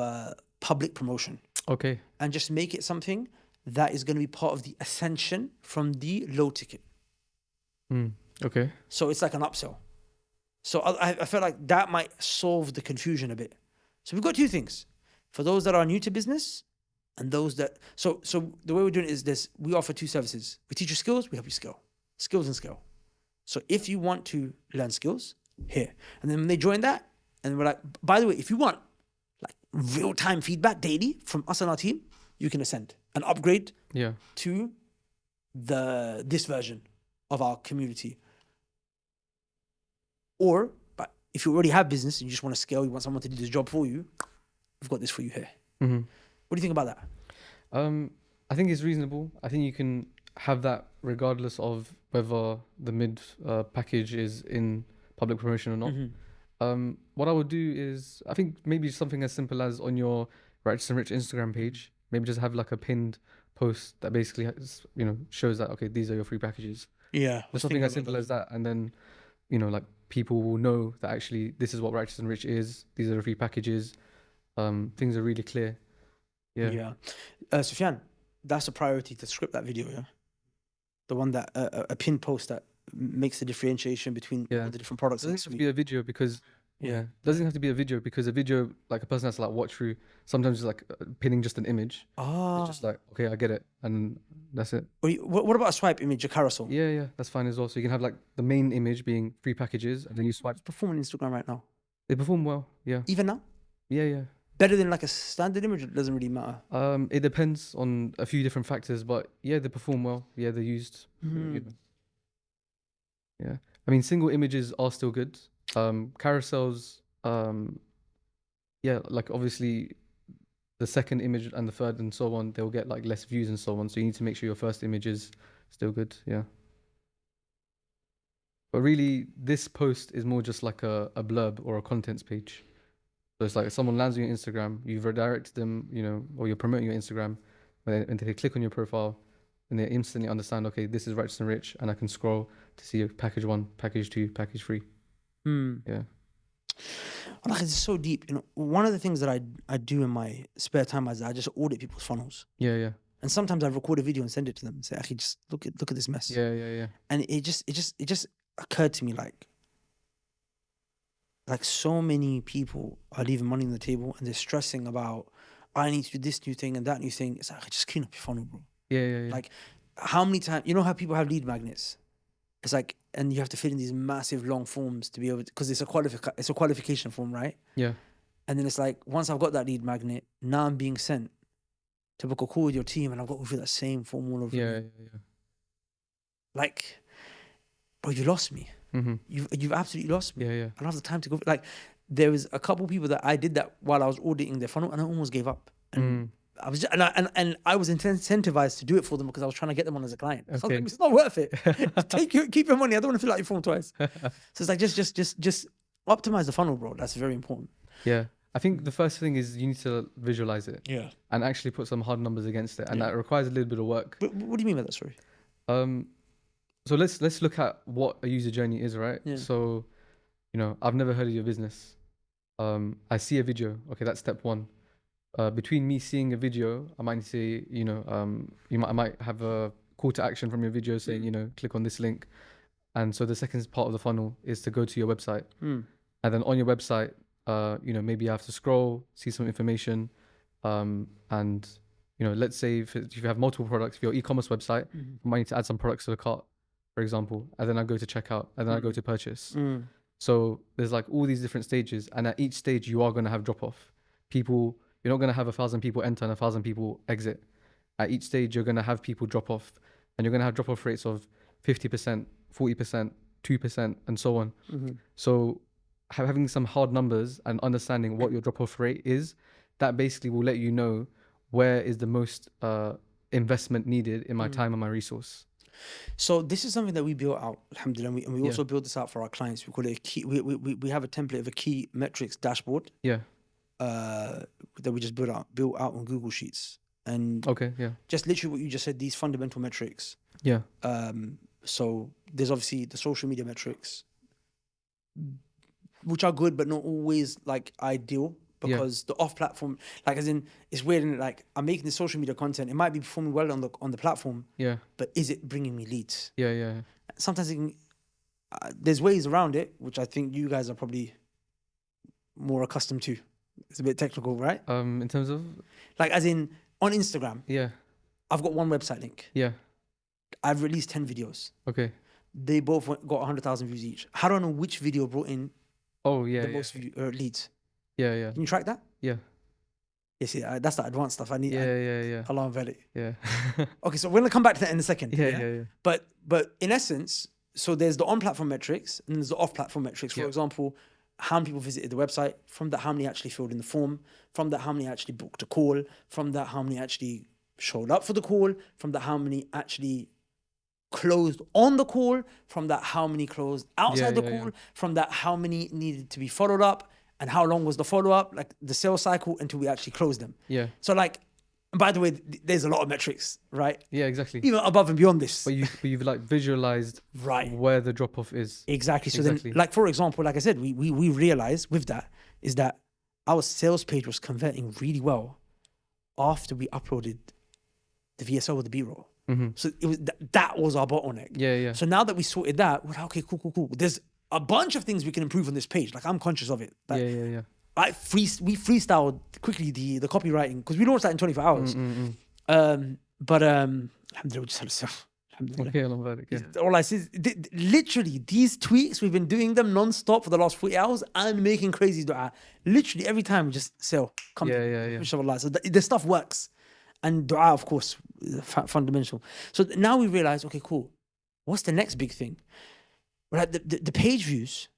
public promotion. Okay. And just make it something that is going to be part of the ascension from the low ticket. Okay. So it's like an upsell. So I felt like that might solve the confusion a bit. So we've got two things. For those that are new to business and those that... So the way we're doing it is this. We offer two services. We teach you skills, we help you scale. Skills and scale. So if you want to learn skills, here. And then when they join that, and we're like, by the way, if you want like real-time feedback daily from us and our team, you can ascend and upgrade to this version of our community. Or, but if you already have business and you just want to scale, you want someone to do this job for you, we've got this for you here. What do you think about that? I think it's reasonable. I think you can have that regardless of whether the mid package is in public promotion or not. What I would do is, I think maybe something as simple as on your Righteous and Rich Instagram page, maybe just have like a pinned post that basically has, shows that, okay, these are your free packages. Just something as simple as that. And then, like people will know that actually this is what Righteous and Rich is. These are the free packages. Things are really clear. Sufyan, that's a priority to script that video, the one that a pin post that makes the differentiation between all the different products. It doesn't have to be a video because doesn't have to be a video, because a video, like a person has to like watch through. Sometimes it's like pinning just an image. It's just like, okay, I get it, and that's it. What about a swipe image, a carousel? Yeah, that's fine as well. So you can have like the main image being free packages, and then you swipe. It's performing on Instagram right now. They perform well, Even now? Yeah. Better than like a standard image? It doesn't really matter. It depends on a few different factors, but yeah, they perform well. Yeah, they're used. Yeah, I mean, single images are still good. Carousels, like obviously the second image and the third and so on, they'll get like less views and so on. So you need to make sure your first image is still good. Yeah. But really, this post is more just like a blurb or a contents page. So it's like if someone lands on your Instagram, you've redirected them, or you're promoting your Instagram, and they click on your profile, and they instantly understand, okay, this is Righteous and Rich, and I can scroll to see package 1, package 2, package 3. Yeah. Like, it's so deep. One of the things that I do in my spare time is I just audit people's funnels. Yeah. And sometimes I record a video and send it to them and say, actually, just look at this mess. Yeah. And it just occurred to me like so many people are leaving money on the table and they're stressing about, I need to do this new thing and that new thing. It's like, just clean up your funnel, bro. Yeah. Like, how many times, how people have lead magnets? It's like, and you have to fill in these massive long forms to be able to, because it's a qualification form, right? Yeah. And then it's like, once I've got that lead magnet, now I'm being sent to book a call with your team and I've got to go through that same form all over again. Yeah. Like, bro, you lost me. You've absolutely lost me. Yeah. I don't have the time to go. Like, there was a couple people that I did that while I was auditing their funnel, and I almost gave up. And I was I was incentivized to do it for them because I was trying to get them on as a client. So I was like, it's not worth it. Keep your money. I don't want to fill out your form twice. So it's like just optimize the funnel, bro. That's very important. Yeah. I think the first thing is you need to visualize it. Yeah. And actually put some hard numbers against it, and that requires a little bit of work. But what do you mean by that? Sorry. So let's look at what a user journey is, right? Yeah. So, I've never heard of your business. I see a video. Okay, that's step 1. between me seeing a video, I might say, I might have a call to action from your video saying, click on this link. And so the second part of the funnel is to go to your website. And then on your website, maybe you have to scroll, see some information. And, let's say if you have multiple products for your e-commerce website, you might need to add some products to the cart, for example. And then I go to checkout and then I go to purchase. So there's like all these different stages. And at each stage, you are going to have drop off. You're not going to have 1,000 people enter and 1,000 people exit. At each stage, you're going to have people drop off, and you're going to have drop off rates of 50%, 40%, 2%, and so on. So having some hard numbers and understanding what your drop off rate is, that basically will let you know where is the most investment needed in my time and my resource. So this is something that we built out, alhamdulillah, and we also build this out for our clients. We call it a key. We have a template of a key metrics dashboard. That we just built out on Google Sheets, and just literally what you just said, these fundamental metrics. So there's obviously the social media metrics, which are good but not always like ideal, because the off platform, like as in, it's weird, and like I'm making the social media content, it might be performing well on the platform, but is it bringing me leads? Sometimes it can, there's ways around it, which I think you guys are probably more accustomed to. It's a bit technical, right? In terms of, like, as in on Instagram, I've got one website link. I've released 10 videos. They both got 100,000 views each. How do I know which video brought in the most leads? Can you track that? You see, that's the advanced stuff. I need. Allah Akbar. Okay, so we're gonna come back to that in a second. But in essence, so there's the on-platform metrics and there's the off-platform metrics. For example, how many people visited the website, from that how many actually filled in the form, from that how many actually booked a call, from that how many actually showed up for the call, from that how many actually closed on the call, from that how many closed outside the call, from that how many needed to be followed up, and how long was the follow-up, like the sales cycle until we actually closed them. So like, and by the way, there's a lot of metrics, right? Exactly. Even above and beyond this. But you've like visualized where the drop-off is. Exactly. So then, like, for example, like I said, we realized with that is that our sales page was converting really well after we uploaded the VSL with the B-roll. So it was that was our bottleneck. So now that we sorted that, we're like, okay, cool. There's a bunch of things we can improve on this page. Like, I'm conscious of it. Like, we freestyled quickly the copywriting, because we launched that in 24 hours. But alhamdulillah, we just had a sell. All I see is literally these tweaks, we've been doing them non-stop for the last 40 hours and making crazy dua. Literally every time we just sell. Inshallah. So the stuff works. And dua, of course, is fundamental. So now we realize, okay, cool. What's the next big thing? Right, the page views,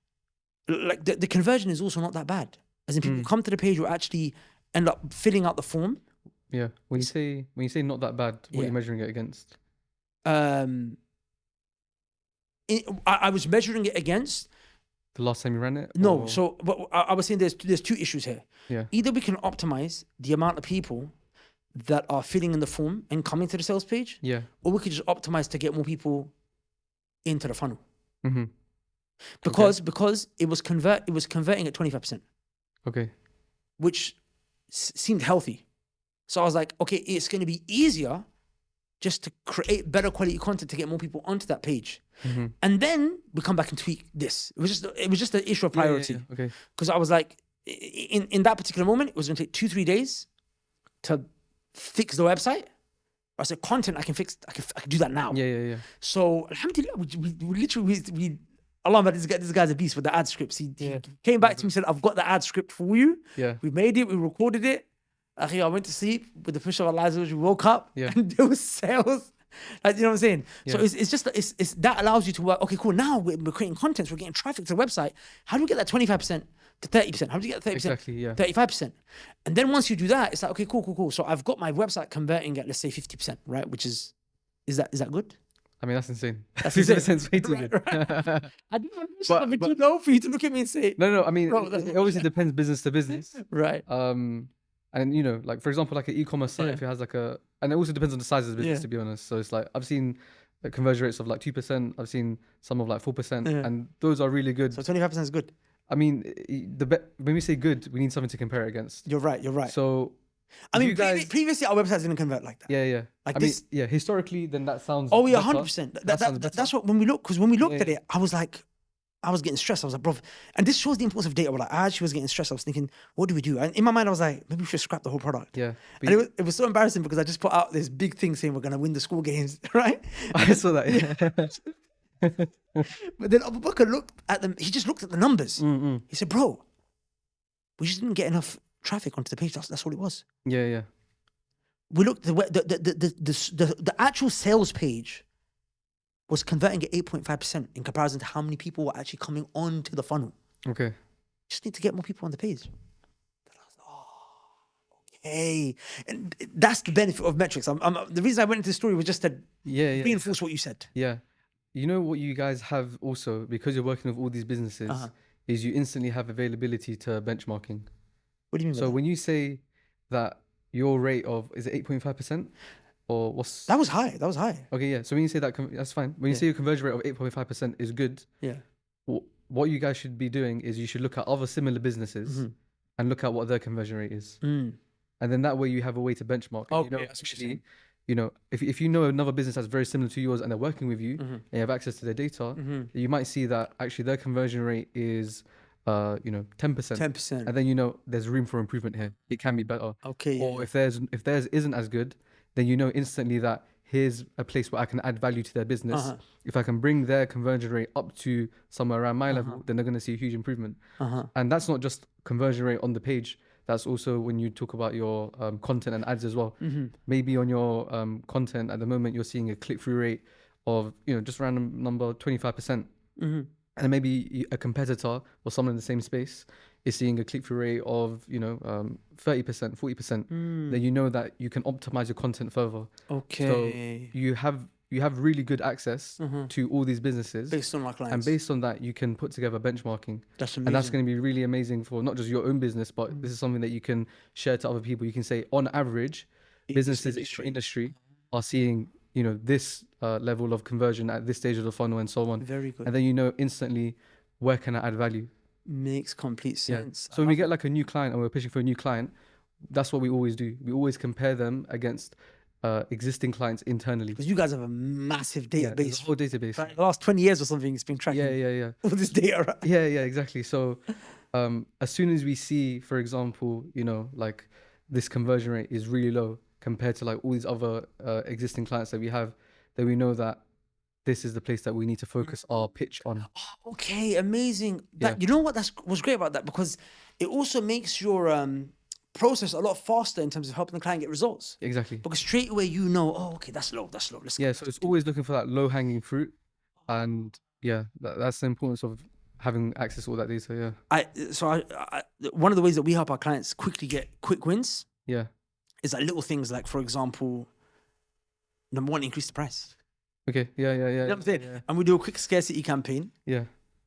like the conversion is also not that bad. As in, people come to the page who actually end up filling out the form. When you say not that bad, what are you measuring it against? I was measuring it against the last time you ran it. No, so but I was saying there's two issues here. Yeah. Either we can optimize the amount of people that are filling in the form and coming to the sales page. Yeah. Or we could just optimize to get more people into the funnel. Mm-hmm. Because it was converting at 25%. Okay. Which seemed healthy. So I was like, okay, it's going to be easier just to create better quality content to get more people onto that page. Mm-hmm. And then we come back and tweak this. It was just an issue of priority. Yeah. Okay. Because I was like, in that particular moment, it was going to take 2-3 days to fix the website. I said, content I can fix. I can do that now. Yeah. So alhamdulillah, we literally Allah, but this guy's a beast with the ad scripts. He came back to me and said, I've got the ad script for you. Yeah. We made it. We recorded it. I went to sleep with the push of Allah. We woke up and there was sales. Like, you know what I'm saying? Yeah. So it's just that allows you to work. Okay, cool. Now we're creating content. We're getting traffic to the website. How do we get that 25% to 30%? How do you get that 30%? Exactly, yeah. 35%. And then once you do that, it's like, okay, cool. So I've got my website converting at, let's say, 50%, right? Which is that good? I mean, that's insane. That's insane. 50% way too good. I didn't want to too low for you to look at me and say. No. I mean, it obviously depends business to business. Right. And you know, like for example, like an e-commerce site, if it has like and it also depends on the size of the business, to be honest. So it's like I've seen conversion rates of like 2%. I've seen some of like 4%, and those are really good. So 25% is good. I mean, when we say good, we need something to compare it against. You're right. So I Did mean, you guys- previously our websites didn't convert like that. Yeah, yeah. Like I this. mean, yeah. Historically, then that sounds. Oh yeah, better. 100%. That sounds better. That's what when we look, because when we looked Yeah, at it, I was like, I was getting stressed. I was like, bro, and this shows the importance of data. Like, I actually was getting stressed. I was thinking, what do we do? And in my mind, I was like, maybe we should scrap the whole product. Yeah. And it was so embarrassing because I just put out this big thing saying we're gonna win the school games, right? I saw that. Yeah. But then Abu Bakr looked at them. He just looked at the numbers. He said, bro, we just didn't get enough traffic onto the page. That's all it was. Yeah, yeah. We looked the actual sales page was converting at 8.5% in comparison to how many people were actually coming onto the funnel. Okay. Just need to get more people on the page. Okay, and that's the benefit of metrics. The reason I went into the story was just to Yeah. reinforce what you said. Yeah. You know what you guys have also, because you're working with all these businesses, is you instantly have availability to benchmarking. What do you mean? So when you say that your rate of, is it 8.5%? Or what's... That was high. That was high. Okay, yeah. So when you say that, that's fine. When you say your conversion rate of 8.5% is good, Yeah. what you guys should be doing is you should look at other similar businesses and look at what their conversion rate is. And then that way you have a way to benchmark. Okay, You know, that's what you're actually, you know, if you know another business that's very similar to yours and they're working with you and you have access to their data, you might see that actually their conversion rate is, 10%. 10%. And then, you know, there's room for improvement here. It can be better. Okay. Or if theirs isn't as good, then you know instantly that here's a place where I can add value to their business. If I can bring their conversion rate up to somewhere around my level, then they're going to see a huge improvement. And that's not just conversion rate on the page. That's also when you talk about your content and ads as well. Maybe on your content at the moment, you're seeing a click-through rate of, you know, just random number 25%. And then maybe a competitor or someone in the same space is seeing a click-through rate of, 30%, 40%. Then you know that you can optimize your content further. Okay. So you have really good access to all these businesses. Based on our clients. And based on that, you can put together benchmarking. That's amazing. And that's going to be really amazing for not just your own business, but this is something that you can share to other people. You can say, on average, businesses in your industry are seeing, this level of conversion at this stage of the funnel and so on. Very good. And then you know instantly, where can I add value? Makes complete sense. So when we get like a new client and we're pitching for a new client, that's what we always do. We always compare them against existing clients internally. Because you guys have a massive database. There's a whole database. Like the last 20 years or something, it's been tracking Yeah. all this data, right? Yeah, exactly. So as soon as we see, for example, like this conversion rate is really low compared to like all these other existing clients that we have, then we know that this is the place that we need to focus our pitch on. Oh, okay, amazing. You know what? What's great about that, because it also makes your process a lot faster in terms of helping the client get results. Exactly. Because straight away you know, oh, okay, that's low. Let's go. So it's always looking for that low hanging fruit, and that's the importance of having access to all that data. One of the ways that we help our clients quickly get quick wins. Is like little things like, for example, number one, increase the price. Okay. Yeah. You know what I'm saying? Yeah. And we do a quick scarcity campaign. Yeah.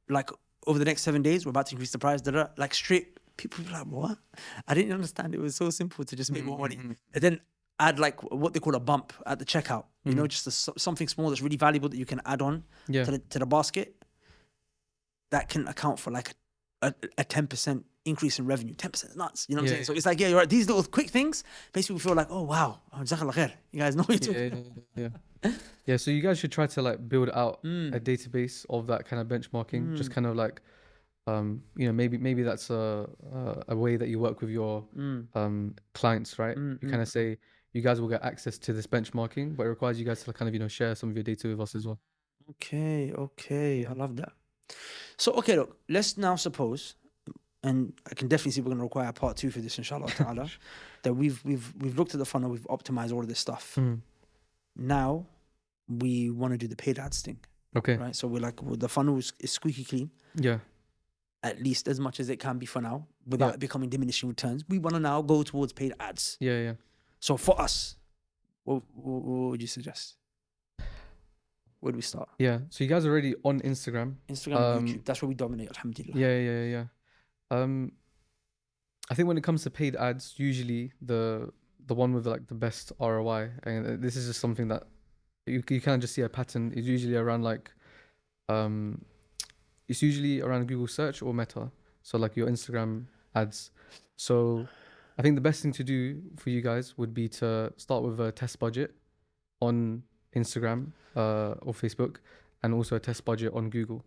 Like over the next 7 days, we're about to increase the price. Like straight, people are like, what? I didn't understand. It was so simple to just make more money. And then add like what they call a bump at the checkout. You know, just something small that's really valuable that you can add on to the basket. That can account for like a 10% increase in revenue. 10% is nuts. You know what I'm saying? So it's like, you're right. These little quick things basically feel like, oh wow, jazakallah khair. You guys know what you're talking about. Yeah, so you guys should try to like build out a database of that kind of benchmarking. Just kind of like, maybe that's a way that you work with your clients, right? You kind of say, you guys will get access to this benchmarking, but it requires you guys to kind of, share some of your data with us as well. Okay, I love that. So, okay, look, let's now suppose, and I can definitely see we're going to require a part 2 for this, inshallah ta'ala, that we've looked at the funnel, we've optimized all of this stuff. Now we want to do the paid ads thing. Okay. Right. So we're like, well, the funnel is squeaky clean. Yeah. At least as much as it can be for now, without it becoming diminishing returns. We want to now go towards paid ads. Yeah. So for us, what would you suggest? Where do we start? Yeah. So you guys are already on Instagram. And YouTube. That's where we dominate, alhamdulillah. Yeah. I think when it comes to paid ads, usually the one with like the best ROI, and this is just something that you kind of just see a pattern, is usually around like it's usually around Google search or Meta, so like your Instagram ads. So I think the best thing to do for you guys would be to start with a test budget on Instagram or Facebook, and also a test budget on Google.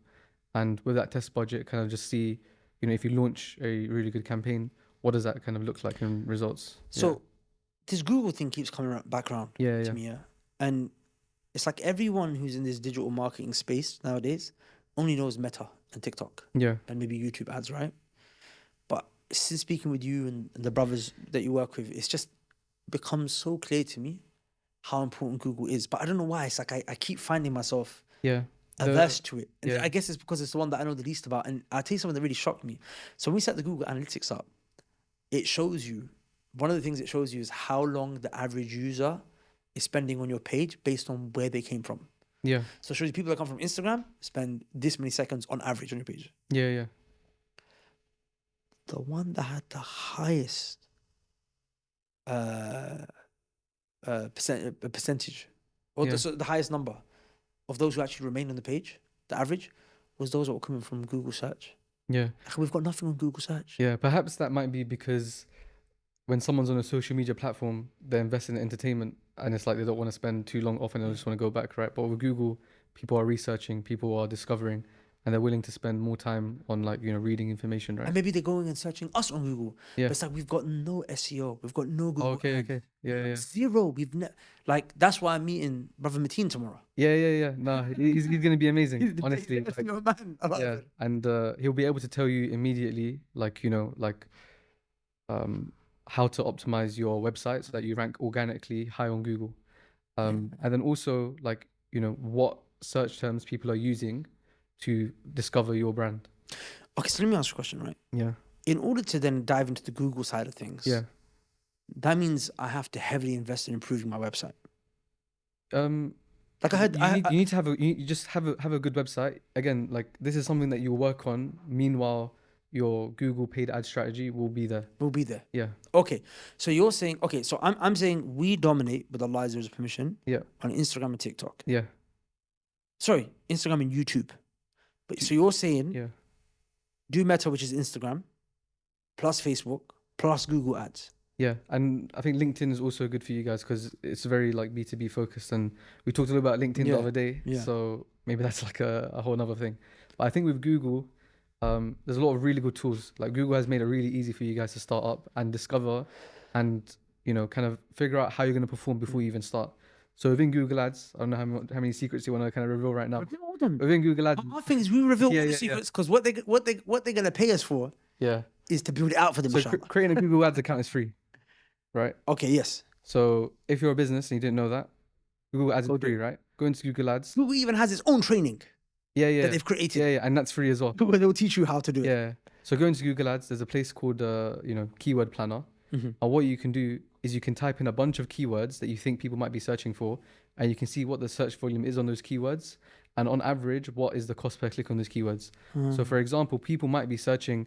And with that test budget, kind of just see, if you launch a really good campaign, what does that kind of look like in results? So this Google thing keeps coming back around to me, and it's like everyone who's in this digital marketing space nowadays only knows Meta and TikTok, and maybe YouTube ads, right? But since speaking with you and the brothers that you work with, it's just become so clear to me how important Google is. But I don't know why. It's like I keep finding myself averse to it. And I guess it's because it's the one that I know the least about. And I'll tell you something that really shocked me. So when we set the Google Analytics up, it shows you, one of the things it shows you is how long the average user is spending on your page based on where they came from. Yeah. So it shows you people that come from Instagram spend this many seconds on average on your page. Yeah. The one that had the highest percentage, or the highest number of those who actually remain on the page, the average, was those that were coming from Google search. Yeah. We've got nothing on Google search. Yeah, perhaps that might be because when someone's on a social media platform, they're investing in entertainment, and it's like they don't want to spend too long off and they just want to go back, right? But with Google, people are researching, people are discovering, and they're willing to spend more time on reading information, right? And maybe they're going and searching us on Google. Yeah. But it's like we've got no SEO, we've got no Google. Okay. Yeah. Zero. That's why I'm meeting Brother Mateen tomorrow. Yeah. No, he's gonna be amazing, honestly. He's your man. I love it. And he'll be able to tell you immediately, how to optimize your website so that you rank organically high on Google. And then also what search terms people are using to discover your brand. Okay, so let me ask you a question, right? Yeah. In order to then dive into the Google side of things, that means I have to heavily invest in improving my website. Like I heard, you need to have you just have a good website. Again, this is something that you work on. Meanwhile, your Google paid ad strategy will be there. Yeah. Okay. So you're saying, so I'm saying we dominate with Allah's permission. Yeah. On Instagram and TikTok. Yeah. Sorry, Instagram and YouTube. But so you're saying do Meta, which is Instagram, plus Facebook, plus Google ads. Yeah, and I think LinkedIn is also good for you guys because it's very B2B focused, and we talked a little about LinkedIn the other day. Yeah. So maybe that's a whole nother thing. But I think with Google, there's a lot of really good tools. Like Google has made it really easy for you guys to start up and discover, and kind of figure out how you're going to perform before you even start. So within Google Ads, I don't know how many secrets you want to kind of reveal right now. Reveal them. Within Google Ads, our thing is we reveal all the secrets because what they're gonna pay us for, is to build it out for them. So creating a Google Ads account is free, right? Okay, yes. So if you're a business and you didn't know that, Google Ads is free, right? Go into Google Ads. Google even has its own training. That they've created. Yeah, and that's free as well. Google, they'll teach you how to do it. Yeah. So go into Google Ads. There's a place called Keyword Planner. And what you can do is you can type in a bunch of keywords that you think people might be searching for, and you can see what the search volume is on those keywords, and on average, what is the cost per click on those keywords. So for example, people might be searching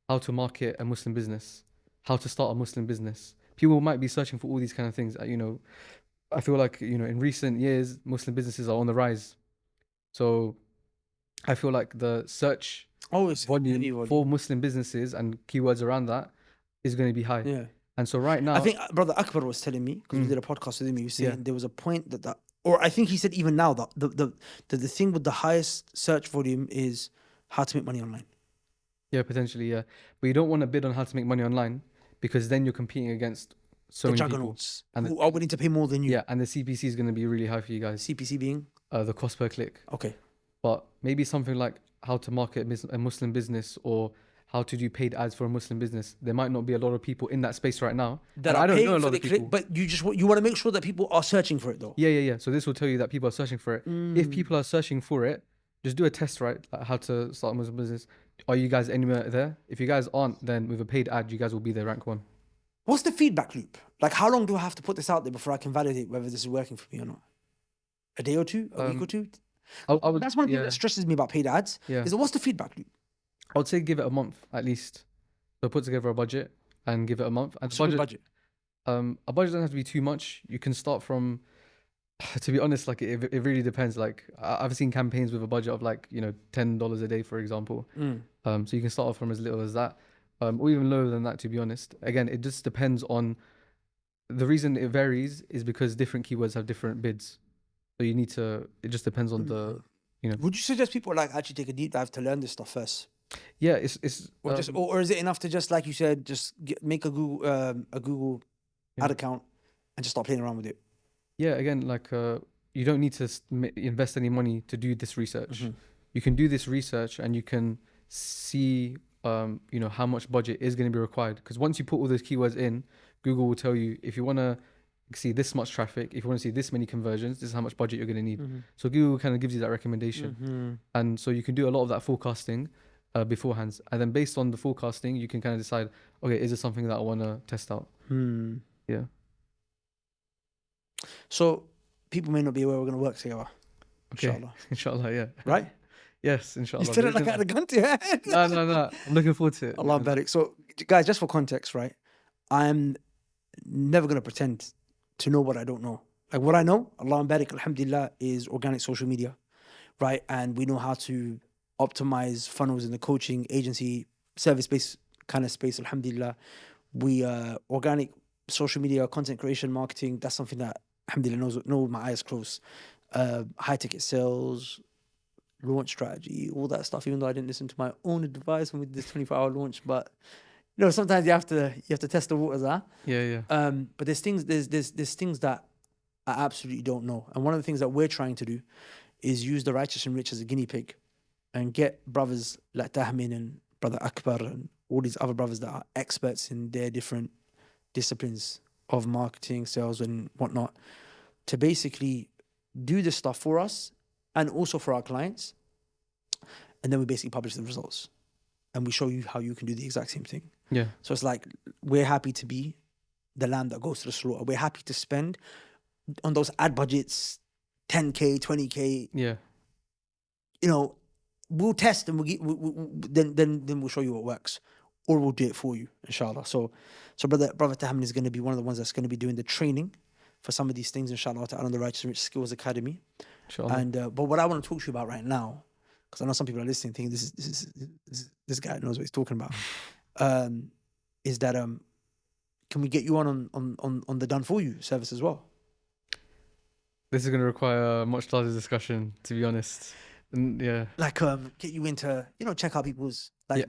how to market a Muslim business, how to start a Muslim business. People might be searching for all these kind of things. I feel like, in recent years, Muslim businesses are on the rise. So I feel like the search volume for Muslim businesses and keywords around that is going to be high. Yeah. And so right now, I think Brother Akbar was telling me, because we did a podcast with him, he was saying there was a point or I think he said even now that the thing with the highest search volume is how to make money online. Yeah, potentially, yeah. But you don't want to bid on how to make money online, because then you're competing against so many juggernauts people who are willing to pay more than you. Yeah, and the CPC is going to be really high for you guys. CPC being? The cost per click. Okay. But maybe something like how to market a Muslim business, or how to do paid ads for a Muslim business. There might not be a lot of people in that space right now. I don't know a lot of people. But you want to make sure that people are searching for it though. Yeah. So this will tell you that people are searching for it. If people are searching for it, just do a test, right? Like how to start a Muslim business. Are you guys anywhere there? If you guys aren't, then with a paid ad, you guys will be there, rank 1. What's the feedback loop? Like, how long do I have to put this out there before I can validate whether this is working for me or not? A day or two? A week or two? That's one thing that stresses me about paid ads. Is that what's the feedback loop? I would say give it a month at least. So put together a budget and give it a month. And budget? A budget doesn't have to be too much. You can start from, to be honest, like it really depends. Like I've seen campaigns with a budget of $10 a day, for example. So you can start off from as little as that. or even lower than that, to be honest. Again, it just depends on the reason it varies is because different keywords have different bids. So you need to, it just depends on the, you know. Would you suggest people like actually take a deep dive to learn this stuff first? Yeah, it's Or just, or is it enough to just, like you said, just make a Google ad account and just start playing around with it? Yeah, again, like you don't need to invest any money to do this research. Mm-hmm. You can do this research and you can see, you know, how much budget is going to be required. Because once you put all those keywords in, Google will tell you if you want to see this much traffic, if you want to see this many conversions, this is how much budget you're going to need. Mm-hmm. So Google kind of gives you that recommendation. Mm-hmm. And so you can do a lot of that forecasting beforehand. And then based on the forecasting, you can kind of decide, okay, is this something that I want to test out? Yeah. So people may not be aware we're going to work together. Okay. Inshallah. Inshallah, yeah. Right? Yes, inshallah. You said it like I had a gun to your head. No. I'm looking forward to it. Allah barik. So, guys, just for context, right? I'm never going to pretend to know what I don't know. Like what I know, Allah barik, alhamdulillah, is organic social media, right? And we know how to optimize funnels in the coaching agency, service-based kind of space, alhamdulillah. We organic social media, content creation, marketing, that's something that, alhamdulillah, know with my eyes closed. High ticket sales, launch strategy, all that stuff, even though I didn't listen to my own advice when we did this 24-hour launch. But you know, sometimes you have to test the waters, huh? Yeah. But there's things that I absolutely don't know. And one of the things that we're trying to do is use the righteous and rich as a guinea pig and get brothers like Tahmin and brother Akbar and all these other brothers that are experts in their different disciplines of marketing, sales and whatnot, to basically do this stuff for us and also for our clients. And then we basically publish the results and we show you how you can do the exact same thing. Yeah. So it's like, we're happy to be the lamb that goes to the slaughter. We're happy to spend on those ad budgets, 10K, 20K. Yeah. You know, we'll test and then we'll show you what works, or we'll do it for you, inshallah. So brother Tahamin is going to be one of the ones that's going to be doing the training for some of these things, inshallah, on the Righteous and Rich Skills Academy. Inshallah. And but what I want to talk to you about right now, because I know some people are listening thinking this guy knows what he's talking about, is that can we get you on the done for you service as well? This is going to require a much larger discussion, to be honest. And yeah. Like get you into, you know, check out people's, like,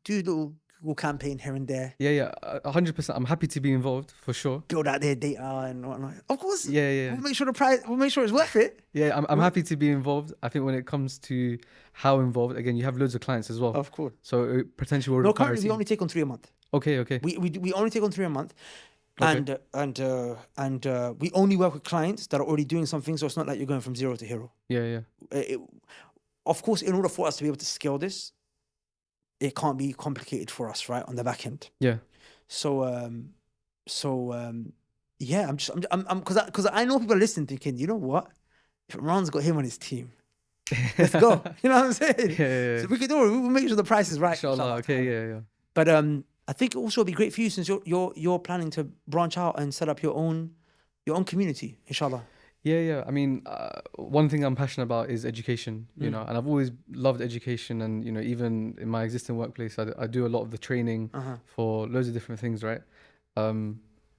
do a little Google campaign here and there. Yeah, 100%. I'm happy to be involved for sure. Build out their data and whatnot. Of course. Yeah. We'll make sure we'll make sure it's worth it. Yeah, I'm happy to be involved. I think when it comes to how involved, again, you have loads of clients as well. Of course. So it potentially will No, require currently we only take on 3 a month. Okay. We only take on 3 a month. Okay. And we only work with clients that are already doing something, so it's not like you're going from zero to hero. Yeah. Of course, in order for us to be able to scale this, it can't be complicated for us, right, on the back end. Yeah. So yeah, I'm because I know people are listening thinking, you know what, if Imran's got him on his team, let's go. You know what I'm saying? Yeah. So we can do it. We'll make sure the price is right. Inshallah. Okay. Yeah. But I think it also would be great for you, since you're planning to branch out and set up your own community, inshallah. Yeah. I mean, one thing I'm passionate about is education, you know, and I've always loved education. And, you know, even in my existing workplace, I do a lot of the training for loads of different things, right?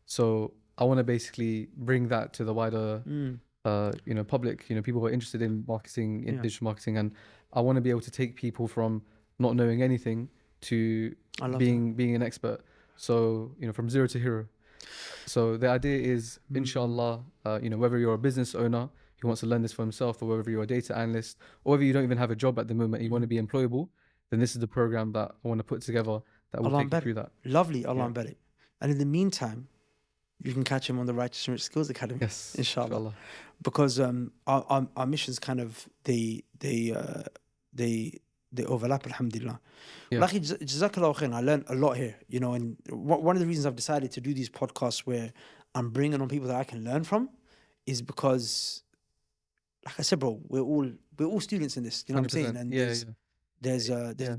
So I want to basically bring that to the wider, you know, public, you know, people who are interested in marketing, in digital marketing. And I want to be able to take people from not knowing anything to being an expert. So, you know, from zero to hero. So the idea is, inshallah, you know, whether you're a business owner who wants to learn this for himself, or whether you're a data analyst, or whether you don't even have a job at the moment and you want to be employable, then this is the program that I want to put together that will take you through that. Lovely, Allah barik. And in the meantime, you can catch him on the Righteous and Rich Skills Academy. Yes, inshallah. Because our missions kind of they overlap, alhamdulillah. Yeah. Jazakallah khair. I learned a lot here, you know, and one of the reasons I've decided to do these podcasts where I'm bringing on people that I can learn from is because, like I said, bro, we're all students in this, you know 100%. What I'm saying? And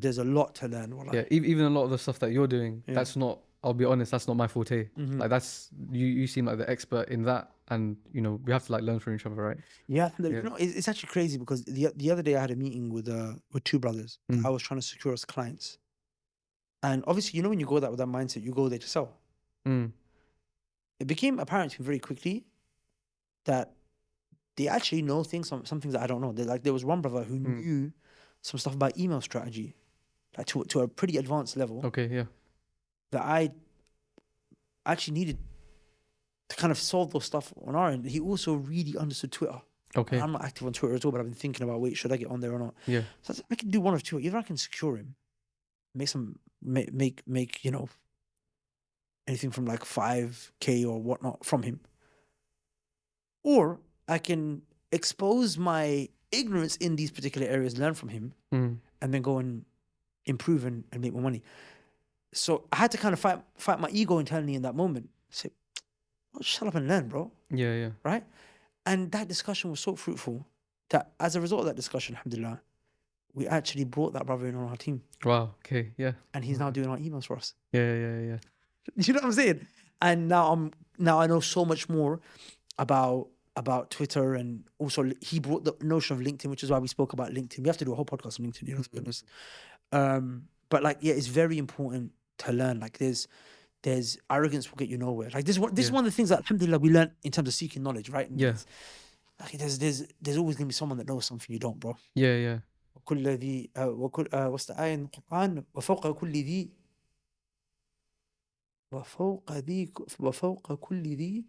there's a lot to learn. Yeah, even a lot of the stuff that you're doing, that's not, I'll be honest, that's not my forte. Like that's, you seem like the expert in that, and you know, we have to like learn from each other, right? Yeah. You know, it's actually crazy because the other day I had a meeting with 2 brothers. I was trying to secure us clients, And obviously, you know, when you go that with that mindset, you go there to sell. It became apparent to me very quickly that they actually know things, some things that I don't know. Like there was one brother who knew some stuff about email strategy, like to a pretty advanced level. Okay, yeah. That I actually needed to kind of solve those stuff on our end. He also really understood Twitter. Okay. I'm not active on Twitter at all, but I've been thinking about, wait, should I get on there or not? Yeah. So I can do one of two. Either I can secure him, make you know, anything from like 5K or whatnot from him, or I can expose my ignorance in these particular areas, learn from him, and then go and improve and make more money. So I had to kind of fight my ego internally in that moment. Say, oh, shut up and learn, bro. Yeah, yeah. Right? And that discussion was so fruitful that as a result of that discussion, alhamdulillah, we actually brought that brother in on our team. Wow. Okay. Yeah. And he's now doing our emails for us. Yeah. You know what I'm saying? And now I know so much more about Twitter, and also he brought the notion of LinkedIn, which is why we spoke about LinkedIn. We have to do a whole podcast on LinkedIn, you know, to be honest. But like, yeah, it's very important to learn. Like there's arrogance will get you nowhere. Like this is one of the things that alhamdulillah we learned in terms of seeking knowledge, right? And like there's always gonna be someone that knows something you don't, bro. Yeah. وكل ذي what's the ayah in the Quran? وفوق كل ذي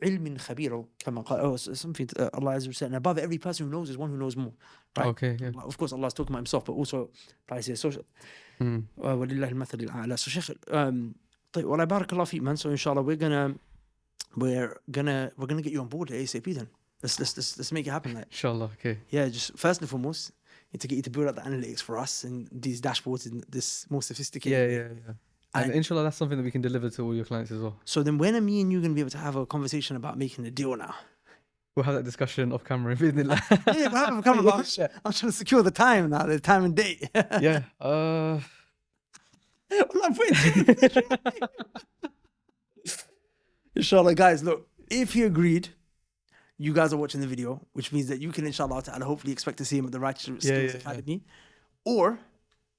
علم خبير كما قال something Allah Azza wa Jalla. And above every person who knows is one who knows more. Right? Okay, yeah. Of course, Allah is talking about himself, but also like I say, social. ولله المثل الأعلى. So Sheikh, طيب, والله بارك الله فيك, man. So inshallah we're gonna get you on board ASAP then. Let's make it happen. Like, Inshallah. Okay. yeah, just first and foremost, to get you to build out the analytics for us and these dashboards in this more sophisticated. Yeah. And inshallah, that's something that we can deliver to all your clients as well. So then when are me and you going to be able to have a conversation about making a deal now? We'll have that discussion off camera. Yeah, we'll have a conversation. I'm trying to secure the time now, the time and date. Yeah. Inshallah, guys, look, if you agreed, you guys are watching the video, which means that you can, inshallah ta'ala, hopefully expect to see him at the Righteous Skills Academy. Or,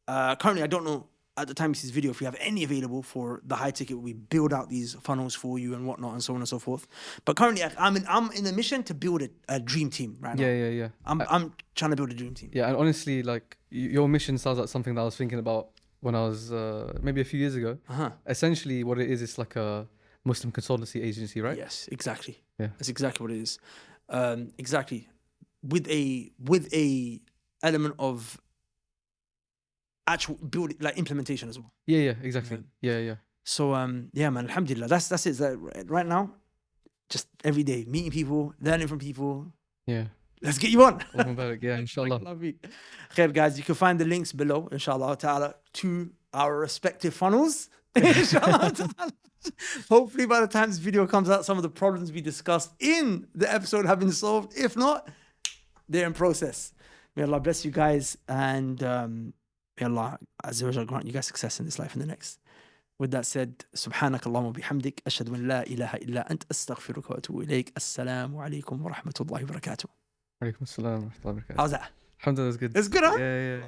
currently, I don't know, at the time you see this video, if we have any available for the high ticket, we build out these funnels for you and whatnot and so on and so forth. But currently, I'm in the mission to build a dream team right now. Yeah. I'm trying to build a dream team. Yeah, and honestly, like your mission sounds like something that I was thinking about when I was maybe a few years ago. Essentially, what it is, it's like a Muslim consultancy agency, right? Yes, exactly. Yeah, that's exactly what it is. Exactly, with a element of actual build, like implementation as well. Yeah, exactly. Yeah. So yeah, man, alhamdulillah, that's it. Right now, just every day meeting people, learning from people. Yeah, let's get you on. Yeah, inshallah. Khair, guys, you can find the links below, inshallah ta'ala, to our respective funnels. Inshallah ta'ala. Hopefully by the time this video comes out, some of the problems we discussed in the episode have been solved. If not, they're in process. May Allah bless you guys, and may Allah Azza wa Jalla grant you guys success in this life and the next. With that said, سبحانك اللهم وبحمدك أشهد أن لا إله إلا أنت أستغفرك وأتوب إليك. السلام عليكم ورحمة الله وبركاته. Alaikum assalam wa rahmatullahi wa barakatuh. How's that? Alhamdulillah, it's good. It's good, huh? Yeah.